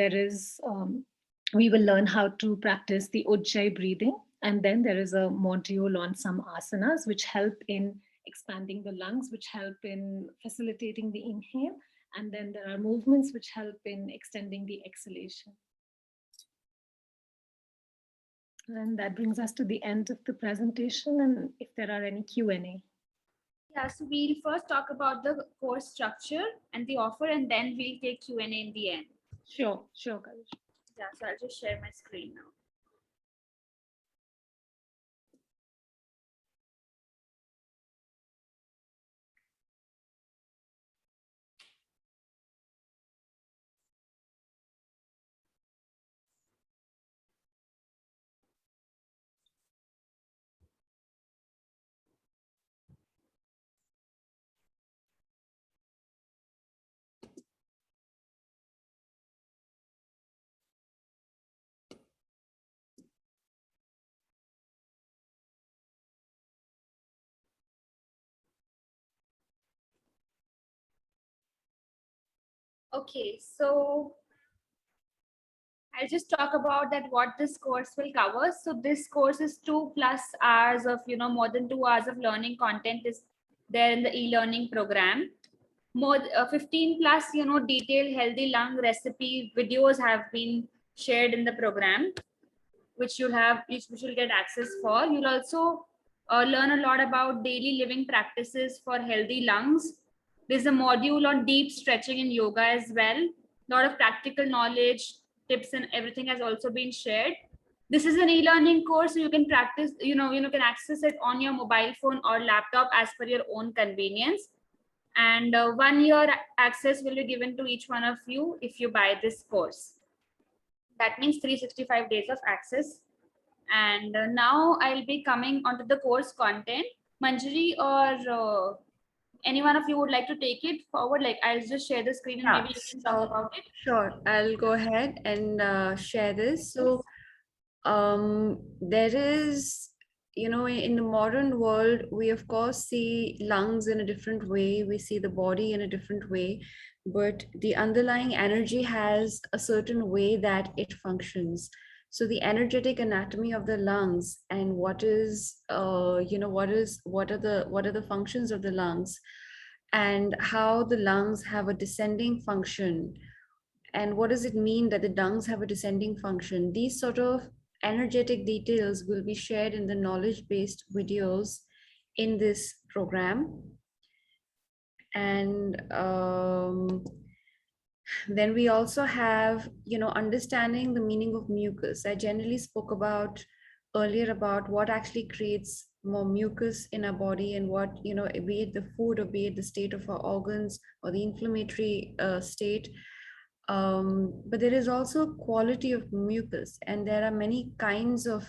we will learn how to practice the Ujjayi breathing. And then there is a module on some asanas, which help in expanding the lungs, which help in facilitating the inhale. And then there are movements which help in extending the exhalation. And that brings us to the end of the presentation. And if there are any Q&A. Yeah, so we'll first talk about the course structure and the offer, and then we'll take Q&A in the end. Sure, Kalish. Yeah, so I'll just share my screen now. Okay, so I'll just talk about that what this course will cover. So this course is 2+ hours of, more than 2 hours of learning content is there in the e-learning program. More 15 plus, detailed healthy lung recipe videos have been shared in the program, which you'll get access for. You'll also learn a lot about daily living practices for healthy lungs. There's a module on deep stretching in yoga as well. A lot of practical knowledge, tips, and everything has also been shared. This is an e-learning course, so you can practice, can access it on your mobile phone or laptop as per your own convenience. And 1 year access will be given to each one of you if you buy this course. That means 365 days of access. And now I'll be coming onto the course content. Manjari or any one of you would like to take it forward? Like, I'll just share the screen and Yeah, maybe you can talk about it. sure. I'll go ahead and share this. So there is, in the modern world, we of course see lungs in a different way. We see the body in a different way, but the underlying energy has a certain way that it functions. So the energetic anatomy of the lungs and what is, what are the functions of the lungs, and how the lungs have a descending function, and what does it mean that the lungs have a descending function. These sort of energetic details will be shared in the knowledge based videos in this program. And then we also have, understanding the meaning of mucus. I generally spoke about earlier about what actually creates more mucus in our body, and what, be it the food or be it the state of our organs or the inflammatory state. But there is also quality of mucus, and there are many kinds of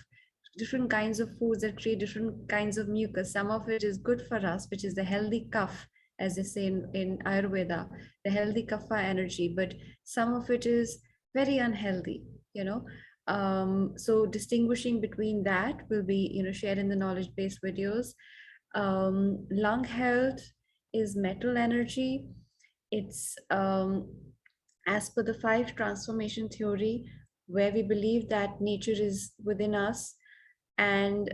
different kinds of foods that create different kinds of mucus. Some of it is good for us, which is the healthy kapha, as they say in Ayurveda, the healthy kapha energy, but some of it is very unhealthy, so distinguishing between that will be, shared in the knowledge based videos. Lung health is metal energy. It's as per the five transformation theory, where we believe that nature is within us, and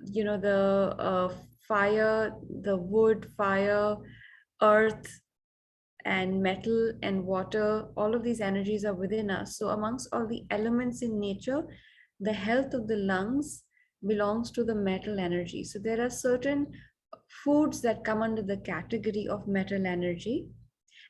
the fire, the wood, fire, earth, and metal and water, all of these energies are within us. So amongst all the elements in nature, the health of the lungs belongs to the metal energy. So there are certain foods that come under the category of metal energy,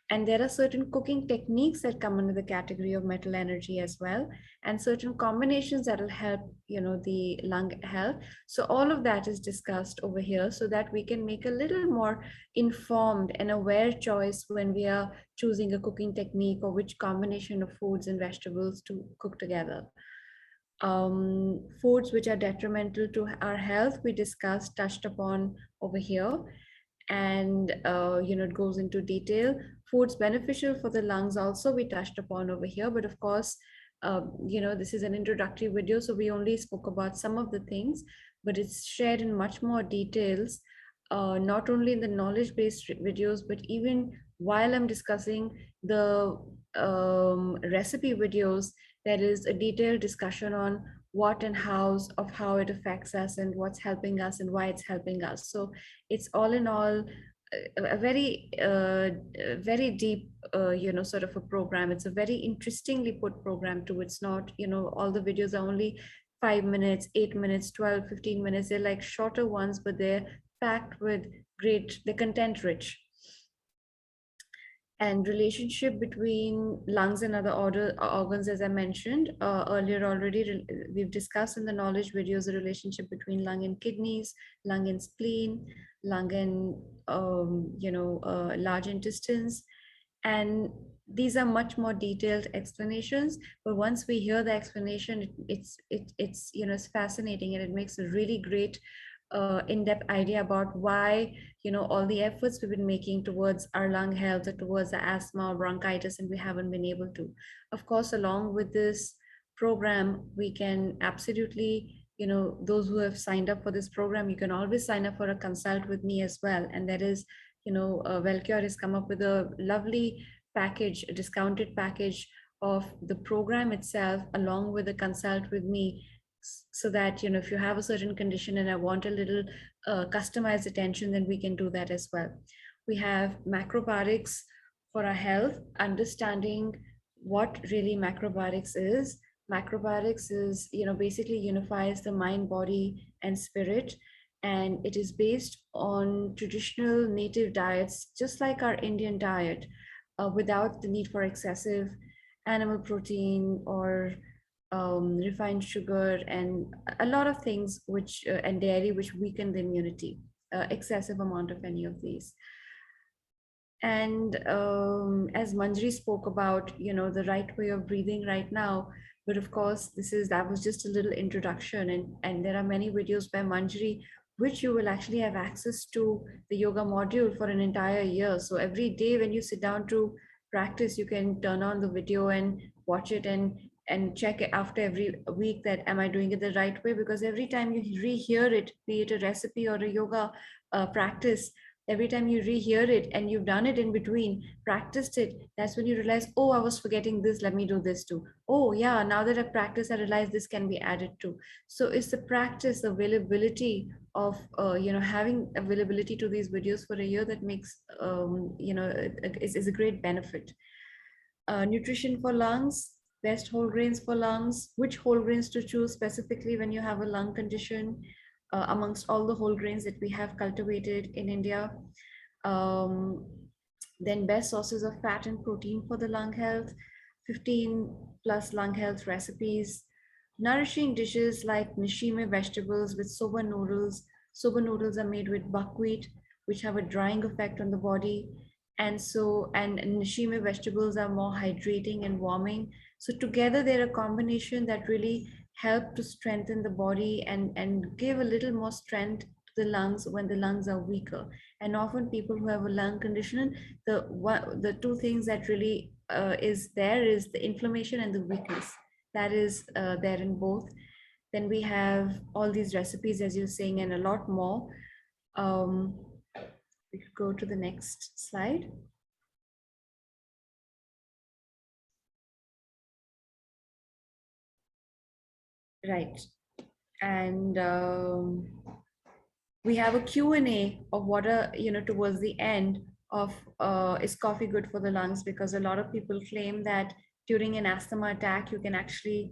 and there are certain cooking techniques that come under the category of metal energy as well, and certain combinations that will help, the lung health. So all of that is discussed over here, so that we can make a little more informed and aware choice when we are choosing a cooking technique or which combination of foods and vegetables to cook together. Foods which are detrimental to our health, we discussed, touched upon over here, and it goes into detail. Foods beneficial for the lungs also we touched upon over here, but of course, this is an introductory video, so we only spoke about some of the things, but it's shared in much more details, not only in the knowledge based videos, but even while I'm discussing the recipe videos, there is a detailed discussion on what and hows of how it affects us and what's helping us and why it's helping us. So it's all in all a very deep, sort of a program. It's a very interestingly put program too. It's not, all the videos are only 5 minutes, 8 minutes, 12, 15 minutes. They're like shorter ones, but they're packed with great, they're content rich. And relationship between lungs and other organs, as I mentioned earlier already, we've discussed in the knowledge videos the relationship between lung and kidneys, lung and spleen, lung and large intestines. And these are much more detailed explanations, but once we hear the explanation, it's it's fascinating, and it makes a really great in-depth idea about why, all the efforts we've been making towards our lung health or towards the asthma or bronchitis, and we haven't been able to. Of course, along with this program, we can absolutely, those who have signed up for this program, you can always sign up for a consult with me as well. And that is, Wellcure has come up with a lovely package, a discounted package of the program itself along with a consult with me, so that, you know, if you have a certain condition and I want a little customized attention, then we can do that as well. We have macrobiotics for our health, understanding what really macrobiotics is. Macrobiotics is, you know, basically unifies the mind, body, and spirit, and it is based on traditional native diets, just like our Indian diet, without the need for excessive animal protein or refined sugar and a lot of things which and dairy which weaken the immunity, excessive amount of any of these. And as Manjri spoke about, you know, the right way of breathing right now, but of course, that was just a little introduction, and there are many videos by Manjri which you will actually have access to the yoga module for an entire year. So every day when you sit down to practice, you can turn on the video and watch it and check it after every week that am I doing it the right way? Because every time you rehear it, be it a recipe or a yoga practice, every time you rehear it and you've done it in between, practiced it, that's when you realize, oh, I was forgetting this, let me do this too. Oh yeah, now that I've practiced, I realize this can be added to. So it's the practice, availability of you know, having availability to these videos for a year that makes you know, is a great benefit. Nutrition for lungs, best whole grains for lungs, which whole grains to choose specifically when you have a lung condition, amongst all the whole grains that we have cultivated in India. Um, then best sources of fat and protein for the lung health, 15 plus lung health recipes, nourishing dishes like nishime vegetables with soba noodles. Soba noodles are made with buckwheat, which have a drying effect on the body. And nishime vegetables are more hydrating and warming. So together they're a combination that really help to strengthen the body and give a little more strength to the lungs when the lungs are weaker. And often people who have a lung condition, the two things that really is there is the inflammation and the weakness that is there in both. Then we have all these recipes, as you're saying, and a lot more. um, we could go to the next slide. Right. And we have a Q&A of what are, you know, towards the end of is coffee good for the lungs? Because a lot of people claim that during an asthma attack, you can actually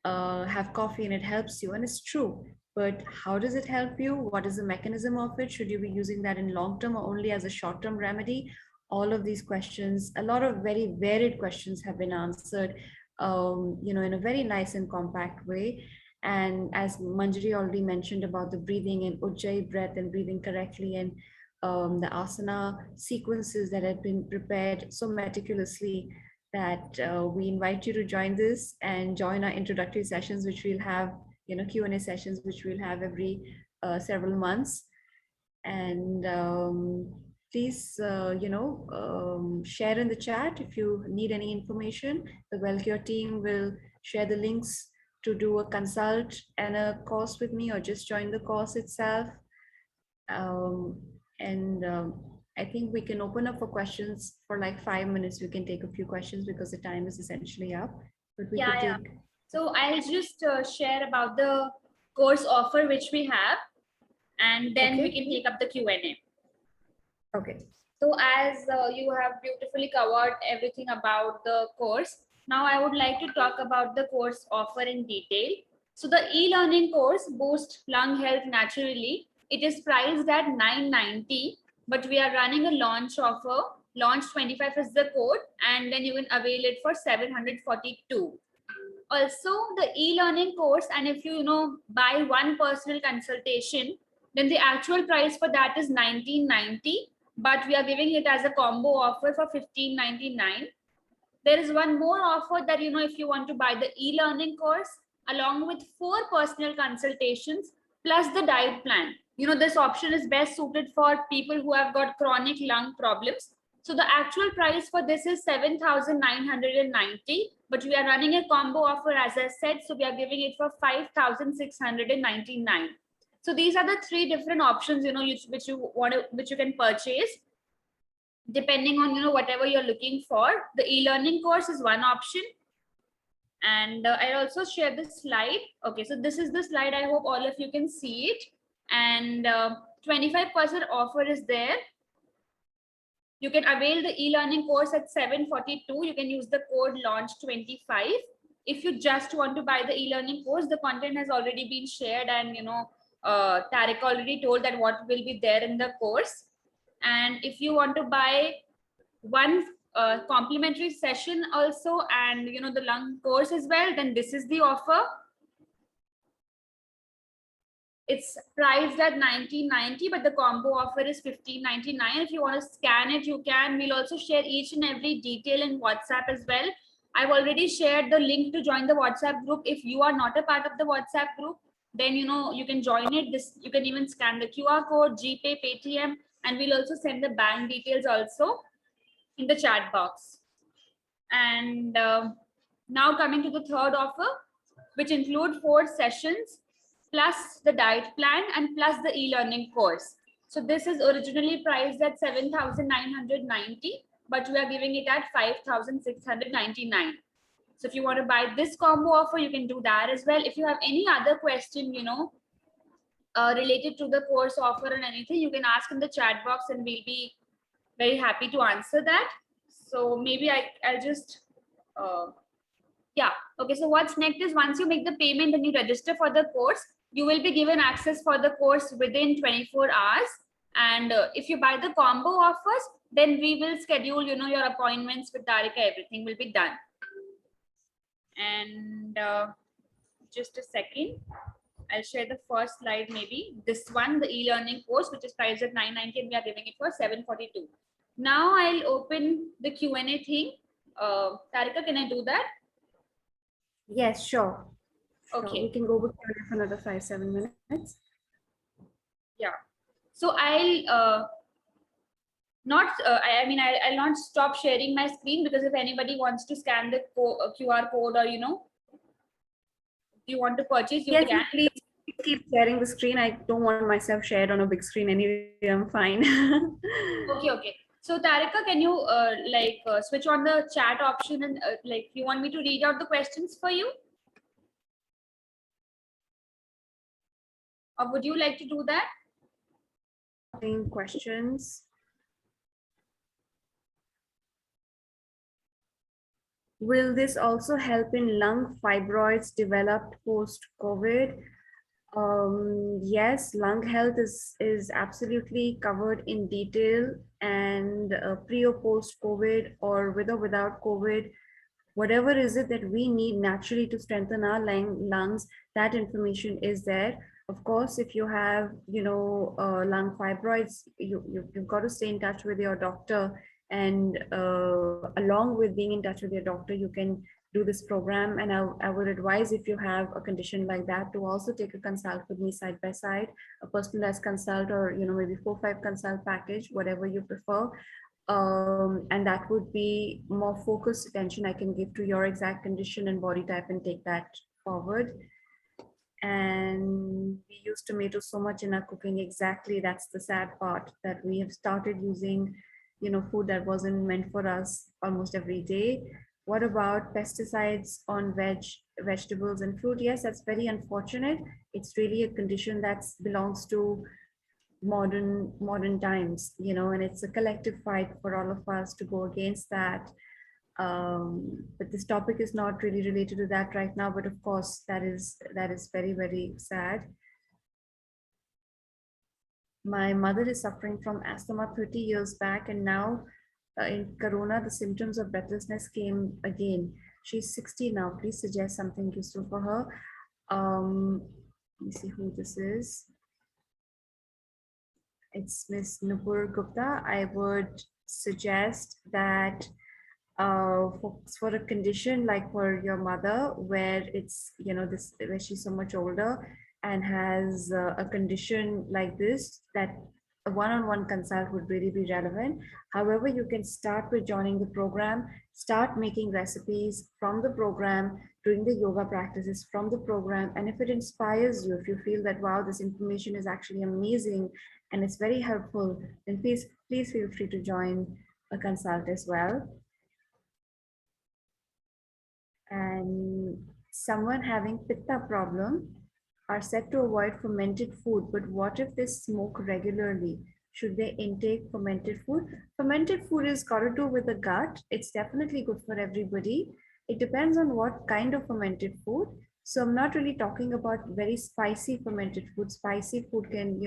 have coffee and it helps you. And it's true. But how does it help you? What is the mechanism of it? Should you be using that in long term or only as a short term remedy? All of these questions, a lot of very varied questions have been answered, you know, in a very nice and compact way. And as Manjari already mentioned about the breathing and Ujjayi breath and breathing correctly, and the asana sequences that have been prepared so meticulously, that we invite you to join this and join our introductory sessions, which we'll have, you know, Q&A sessions, which we'll have every several months. And please, you know, share in the chat if you need any information. The Wellcure team will share the links to do a consult and a course with me, or just join the course itself. And I think we can open up for questions for like 5 minutes. We can take a few questions because the time is essentially up, but we could take. So I'll just share about the course offer which we have, and then we can take up the Q&A. Okay. So as you have beautifully covered everything about the course, now I would like to talk about the course offer in detail. So the e-learning course, Boost Lung Health Naturally, it is priced at $990, but we are running a launch offer. Launch 25 is the code, and then you can avail it for $742. Also, the e-learning course, and if you know buy one personal consultation, then the actual price for that is $1990, but we are giving it as a combo offer for $1599. There is one more offer that, you know, if you want to buy the e-learning course along with 4 personal consultations plus the diet plan, you know, this option is best suited for people who have got chronic lung problems. So the actual price for this is $7,990, but we are running a combo offer, as I said, so we are giving it for $5,699. So these are the 3 different options, you know, which you can purchase depending on, you know, whatever you're looking for. The e-learning course is one option. And I'll also share the slide. Okay, so this is the slide. I hope all of you can see it. And 25% offer is there. You can avail the e-learning course at 742. You can use the code launch25. If you just want to buy the e-learning course, the content has already been shared, and Tarek already told that what will be there in the course. And if you want to buy one complimentary session also, and the lung course as well, then this is the offer. It's priced at 1990, but the combo offer is 1599. If you want to scan it, you can. We'll also share each and every detail in WhatsApp as well. I've already shared the link to join the WhatsApp group. If you are not a part of the WhatsApp group, then you can join it. You can even scan the QR code, GPay, Paytm, and we'll also send the bank details also in the chat box. And now coming to the third offer, which include 4 sessions plus the diet plan and plus the e-learning course. So this is originally priced at 7,990, but we are giving it at 5,699. So if you want to buy this combo offer, you can do that as well. If you have any other question, related to the course offer and anything, you can ask in the chat box and we'll be very happy to answer that. So maybe I'll just, yeah. Okay, so what's next is once you make the payment and you register for the course, you will be given access for the course within 24 hours. And if you buy the combo offers, then we will schedule, your appointments with Tarika, everything will be done. And just a second. I'll share the first slide, maybe this one, the e-learning course, which is priced at 990, and we are giving it for 742. Now I'll open the Q&A thing. Tarika, can I do that? Yes, sure. Okay. We can go with Q&A for another 5-7 minutes. Yeah. So I'll I'll not stop sharing my screen, because if anybody wants to scan the QR code, or you want to purchase, you can. Please keep sharing the screen. I don't want myself shared on a big screen anyway. I'm fine. Okay. So Tarika, can you switch on the chat option, and you want me to read out the questions for you? Or would you like to do that? Questions. Will this also help in lung fibroids developed post-COVID? Yes, lung health is absolutely covered in detail, and pre or post-COVID, or with or without COVID, whatever is it that we need naturally to strengthen our lungs, that information is there. Of course, if you have, lung fibroids, you've got to stay in touch with your doctor, and along with being in touch with your doctor, you can do this program. And I would advise, if you have a condition like that, to also take a consult with me side by side, a personalized consult, or maybe 4-5 consult package, whatever you prefer. And that would be more focused attention I can give to your exact condition and body type, and take that forward. And we use tomatoes so much in our cooking. Exactly, that's the sad part, that we have started using food that wasn't meant for us almost every day. What about pesticides on vegetables and fruit? Yes, that's very unfortunate. It's really a condition that belongs to modern times, and it's a collective fight for all of us to go against that. But this topic is not really related to that right now, but of course that is very, very sad. My mother is suffering from asthma 30 years back, and now in corona the symptoms of breathlessness came again. She's 60 now. Please suggest something useful for her. Let me see who this is. It's Miss Nupur Gupta. I would suggest that for a condition like for your mother, where it's where she's so much older and has a condition like this, that a one-on-one consult would really be relevant. However, you can start with joining the program, start making recipes from the program, doing the yoga practices from the program. And if it inspires you, if you feel that, wow, this information is actually amazing and it's very helpful, then please feel free to join a consult as well. And someone having pitta problem are said to avoid fermented food. But what if they smoke regularly? Should they intake fermented food? Fermented food is got to do with the gut. It's definitely good for everybody. It depends on what kind of fermented food. So I'm not really talking about very spicy fermented food. Spicy food can,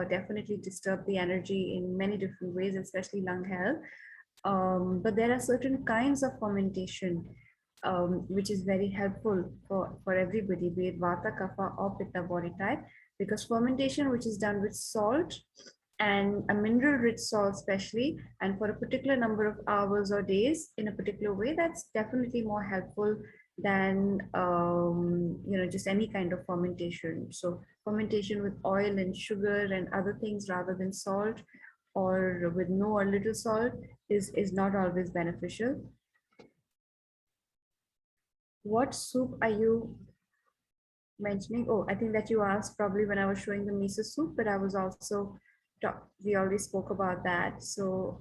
definitely disturb the energy in many different ways, especially lung health. But there are certain kinds of fermentation which is very helpful for everybody, be it Vata, Kapha, or Pitta body type, because fermentation, which is done with salt and a mineral rich salt, especially, and for a particular number of hours or days in a particular way, that's definitely more helpful than just any kind of fermentation. So fermentation with oil and sugar and other things rather than salt, or with no or little salt, is not always beneficial. What soup are you mentioning? Oh, I think that you asked probably when I was showing the miso soup, but I was also we already spoke about that. So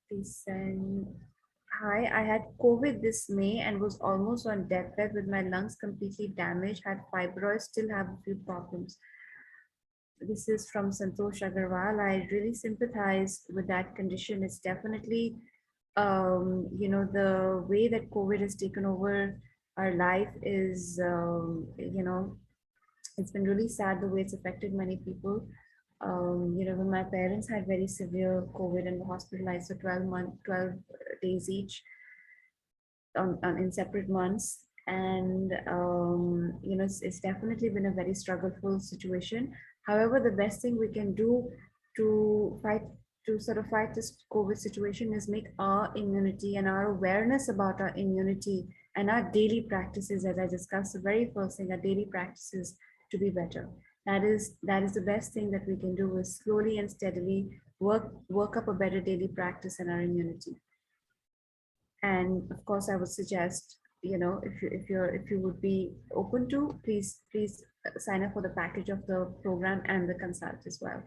please send. Hi, I had COVID this May and was almost on deathbed with my lungs completely damaged, had fibroids, still have a few problems. This is from Santosh Agarwal. I really sympathize with that condition. It's definitely, the way that COVID has taken over our life is, it's been really sad the way it's affected many people. When my parents had very severe COVID and were hospitalized for 12 days each, in separate months. And it's definitely been a very struggleful situation. However, the best thing we can do to fight to sort of fight this COVID situation is make our immunity and our awareness about our immunity and our daily practices, as I discussed, the very first thing, our daily practices to be better. That is the best thing that we can do, is slowly and steadily work up a better daily practice in our immunity. And of course, I would suggest, if you would be open to, please sign up for the package of the program and the consult as well.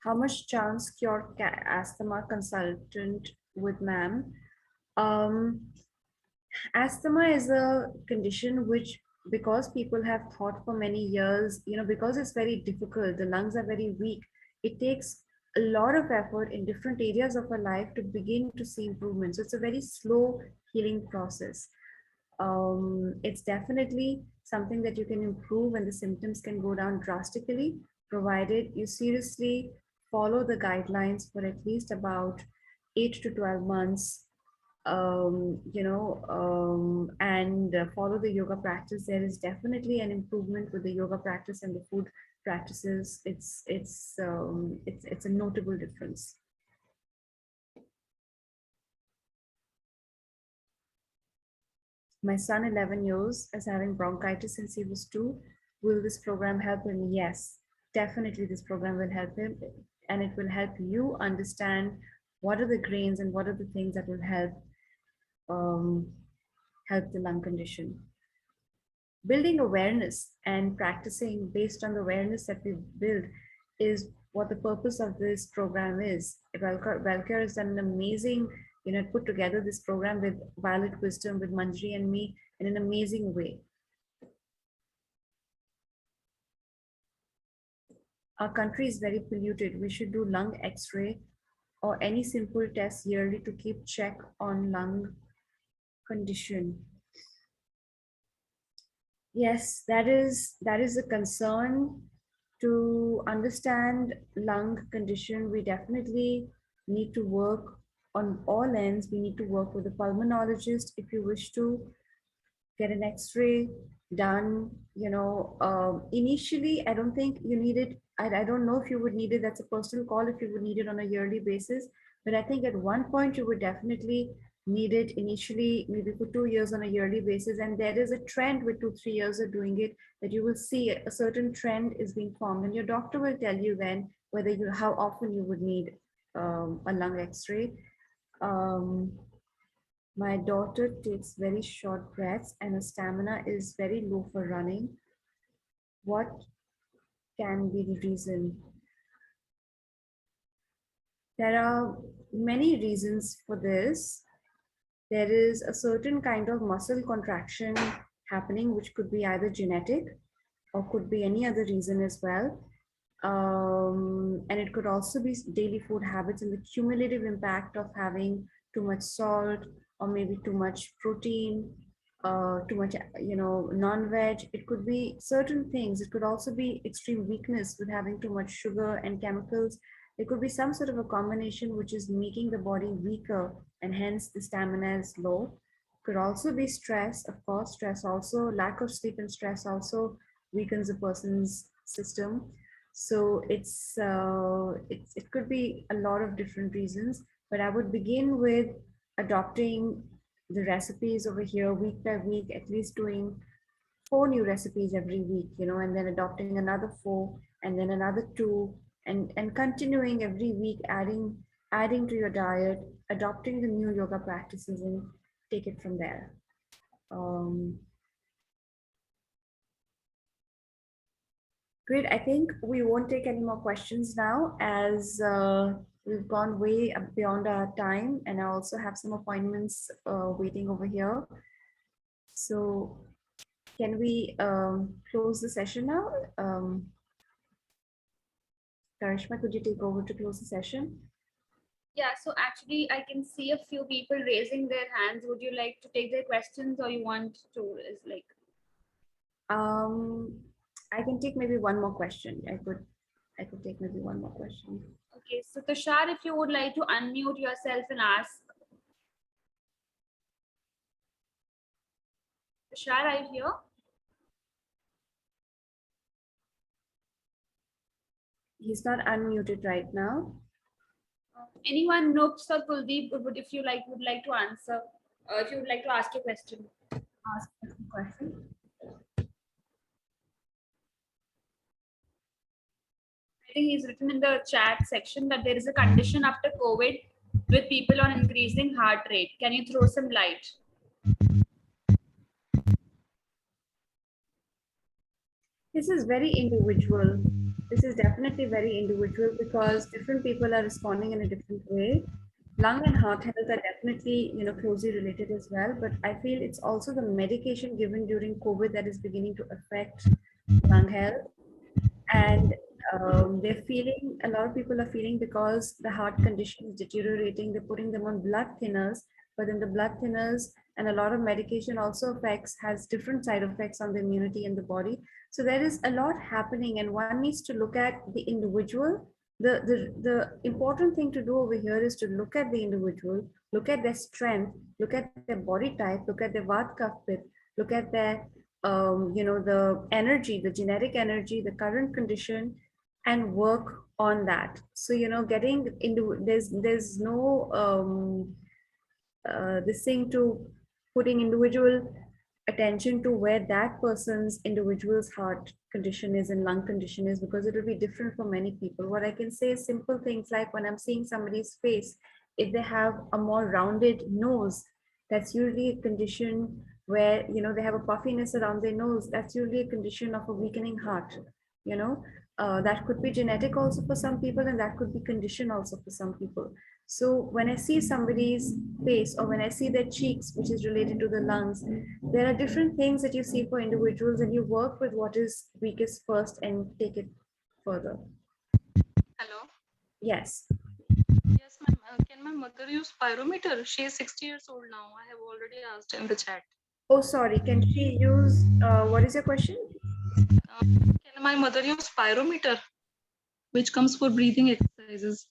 How much chance cure asthma consultant with ma'am? Um, Asthma is a condition which, because people have thought for many years, because it's very difficult, the lungs are very weak, it takes a lot of effort in different areas of our life to begin to see improvement. So it's a very slow healing process. It's definitely something that you can improve, and the symptoms can go down drastically, provided you seriously follow the guidelines for at least about 8 to 12 months, and follow the yoga practice. There is definitely an improvement with the yoga practice and the food practices. It's a notable difference. My son, 11 years, is having bronchitis since he was 2. Will this program help him? Yes, definitely this program will help him, and it will help you understand what are the grains and what are the things that will um, help the lung condition. Building awareness and practicing based on the awareness that we build is what the purpose of this program is. Wellcure has done an amazing, put together this program with Violet Wisdom, with Manjri and me in an amazing way. Our country is very polluted. We should do lung x-ray or any simple test yearly to keep check on lung condition. Yes, that is a concern. To understand lung condition, we definitely need to work on all ends. We need to work with a pulmonologist if you wish to get an x-ray done. Initially, I don't think you need it. I don't know if you would need it. That's a personal call if you would need it on a yearly basis. But I think at one point you would definitely need it initially, maybe for 2 years on a yearly basis. And there is a trend with 2-3 years of doing it, that you will see a certain trend is being formed, and your doctor will tell you when, how often you would need a lung x-ray. Um, My daughter takes very short breaths and her stamina is very low for running. What can be the reason? There are many reasons for this. There is a certain kind of muscle contraction happening, which could be either genetic or could be any other reason as well. And it could also be daily food habits and the cumulative impact of having too much salt or maybe too much protein, too much, non-veg. It could be certain things. It could also be extreme weakness with having too much sugar and chemicals. It could be some sort of a combination which is making the body weaker and hence the stamina is low. Could also be stress, of course. Stress also, lack of sleep and stress also weakens a person's system. So it could be a lot of different reasons, but I would begin with adopting the recipes over here week by week, at least doing 4 new recipes every week, and then adopting another 4 and then another 2 and continuing every week adding to your diet, adopting the new yoga practices and take it from there. Um, Great. I think we won't take any more questions now as we've gone way beyond our time, and I also have some appointments waiting over here. So can we close the session now? Karishma, could you take over to close the session? Yeah, so actually I can see a few people raising their hands. Would you like to take their questions or you want to is like Um, I can take maybe one more question. I could take maybe one more question. okay, so Tushar, if you would like to unmute yourself and ask. Tushar, are you here? He's not unmuted right now. Anyone, Noops or Kuldeep, if you like would like to answer, if you would like to ask a question. Ask a question. I think he's written in the chat section that there is a condition after COVID with people on increasing heart rate. Can you throw some light? This is very individual. This is definitely very individual because different people are responding in a different way. Lung and heart health are definitely, closely related as well. But I feel it's also the medication given during COVID that is beginning to affect lung health. And they're feeling, a lot of people are feeling because the heart condition is deteriorating, they're putting them on blood thinners, but then the blood thinners and a lot of medication also has different side effects on the immunity in the body. So there is a lot happening and one needs to look at the individual. The important thing to do over here is to look at the individual, look at their strength, look at their body type, look at their Vat Kapha Pitta, look at their the energy, the genetic energy, the current condition, and work on that. So, getting into there's no this thing to putting individual attention to where that person's individual's heart condition is and lung condition is because it will be different for many people. What I can say is simple things like when I'm seeing somebody's face, if they have a more rounded nose, that's usually a condition where they have a puffiness around their nose. That's usually a condition of a weakening heart. You know, that could be genetic also for some people, and that could be condition also for some people. So when I see somebody's face or when I see their cheeks, which is related to the lungs, there are different things that you see for individuals and you work with what is weakest first and take it further. Hello. Yes. Yes, ma'am. Can my mother use pyrometer? She is 60 years old now. I have already asked in the chat. Oh, sorry. Can she use, what is your question? Can my mother use pyrometer, which comes for breathing exercises?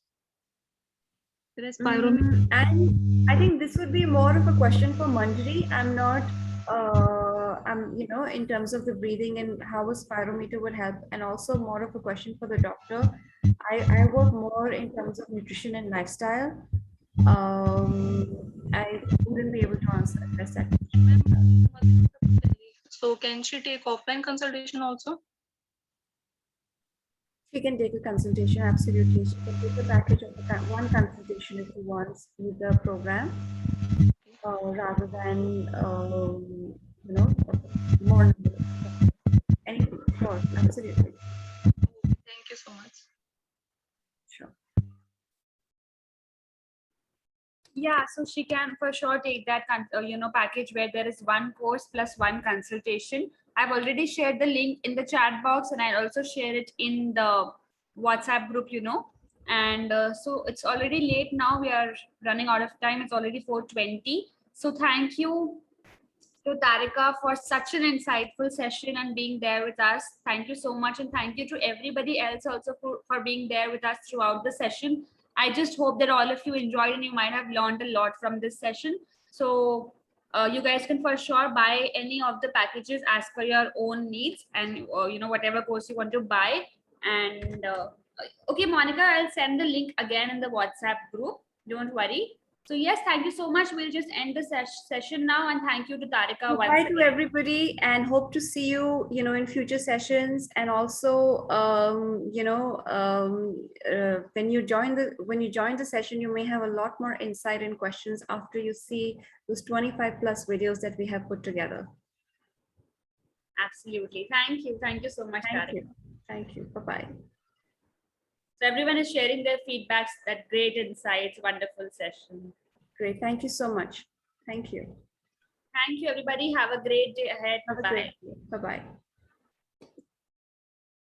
There is pyrometer. And I think this would be more of a question for Manjari. I'm not, in terms of the breathing and how a spirometer would help, and also more of a question for the doctor. I work more in terms of nutrition and lifestyle. I wouldn't be able to address that. So can she take offline consultation also? She can take a consultation, absolutely. She can take a package of one consultation if she wants with the program. rather than more. Anything, sure, absolutely, Thank you so much. sure. Yeah, so she can for sure take that package where there is one course plus one consultation. I've already shared the link in the chat box, and I'll also share it in the WhatsApp group. And so it's already late now. We are running out of time. It's already 4:20. So thank you to Tarika for such an insightful session and being there with us. Thank you so much. And thank you to everybody else also for being there with us throughout the session. I just hope that all of you enjoyed and you might have learned a lot from this session. So you guys can for sure buy any of the packages as per your own needs and whatever course you want to buy. And okay, Monica, I'll send the link again in the WhatsApp group. Don't worry. So yes, thank you so much. We'll just end the session now, and thank you to Tarika once Bye to again. everybody, and hope to see you, in future sessions. And also, when you join the session, you may have a lot more insight and questions after you see those 25 plus videos that we have put together. Absolutely. Thank you so much, Thank Tarika. you. Thank you. Bye-bye. So everyone is sharing their feedbacks, that great insights, wonderful session. Great. Thank you so much. Thank you. Thank you, everybody. Have a great day ahead. Have a Bye. great day. Bye-bye.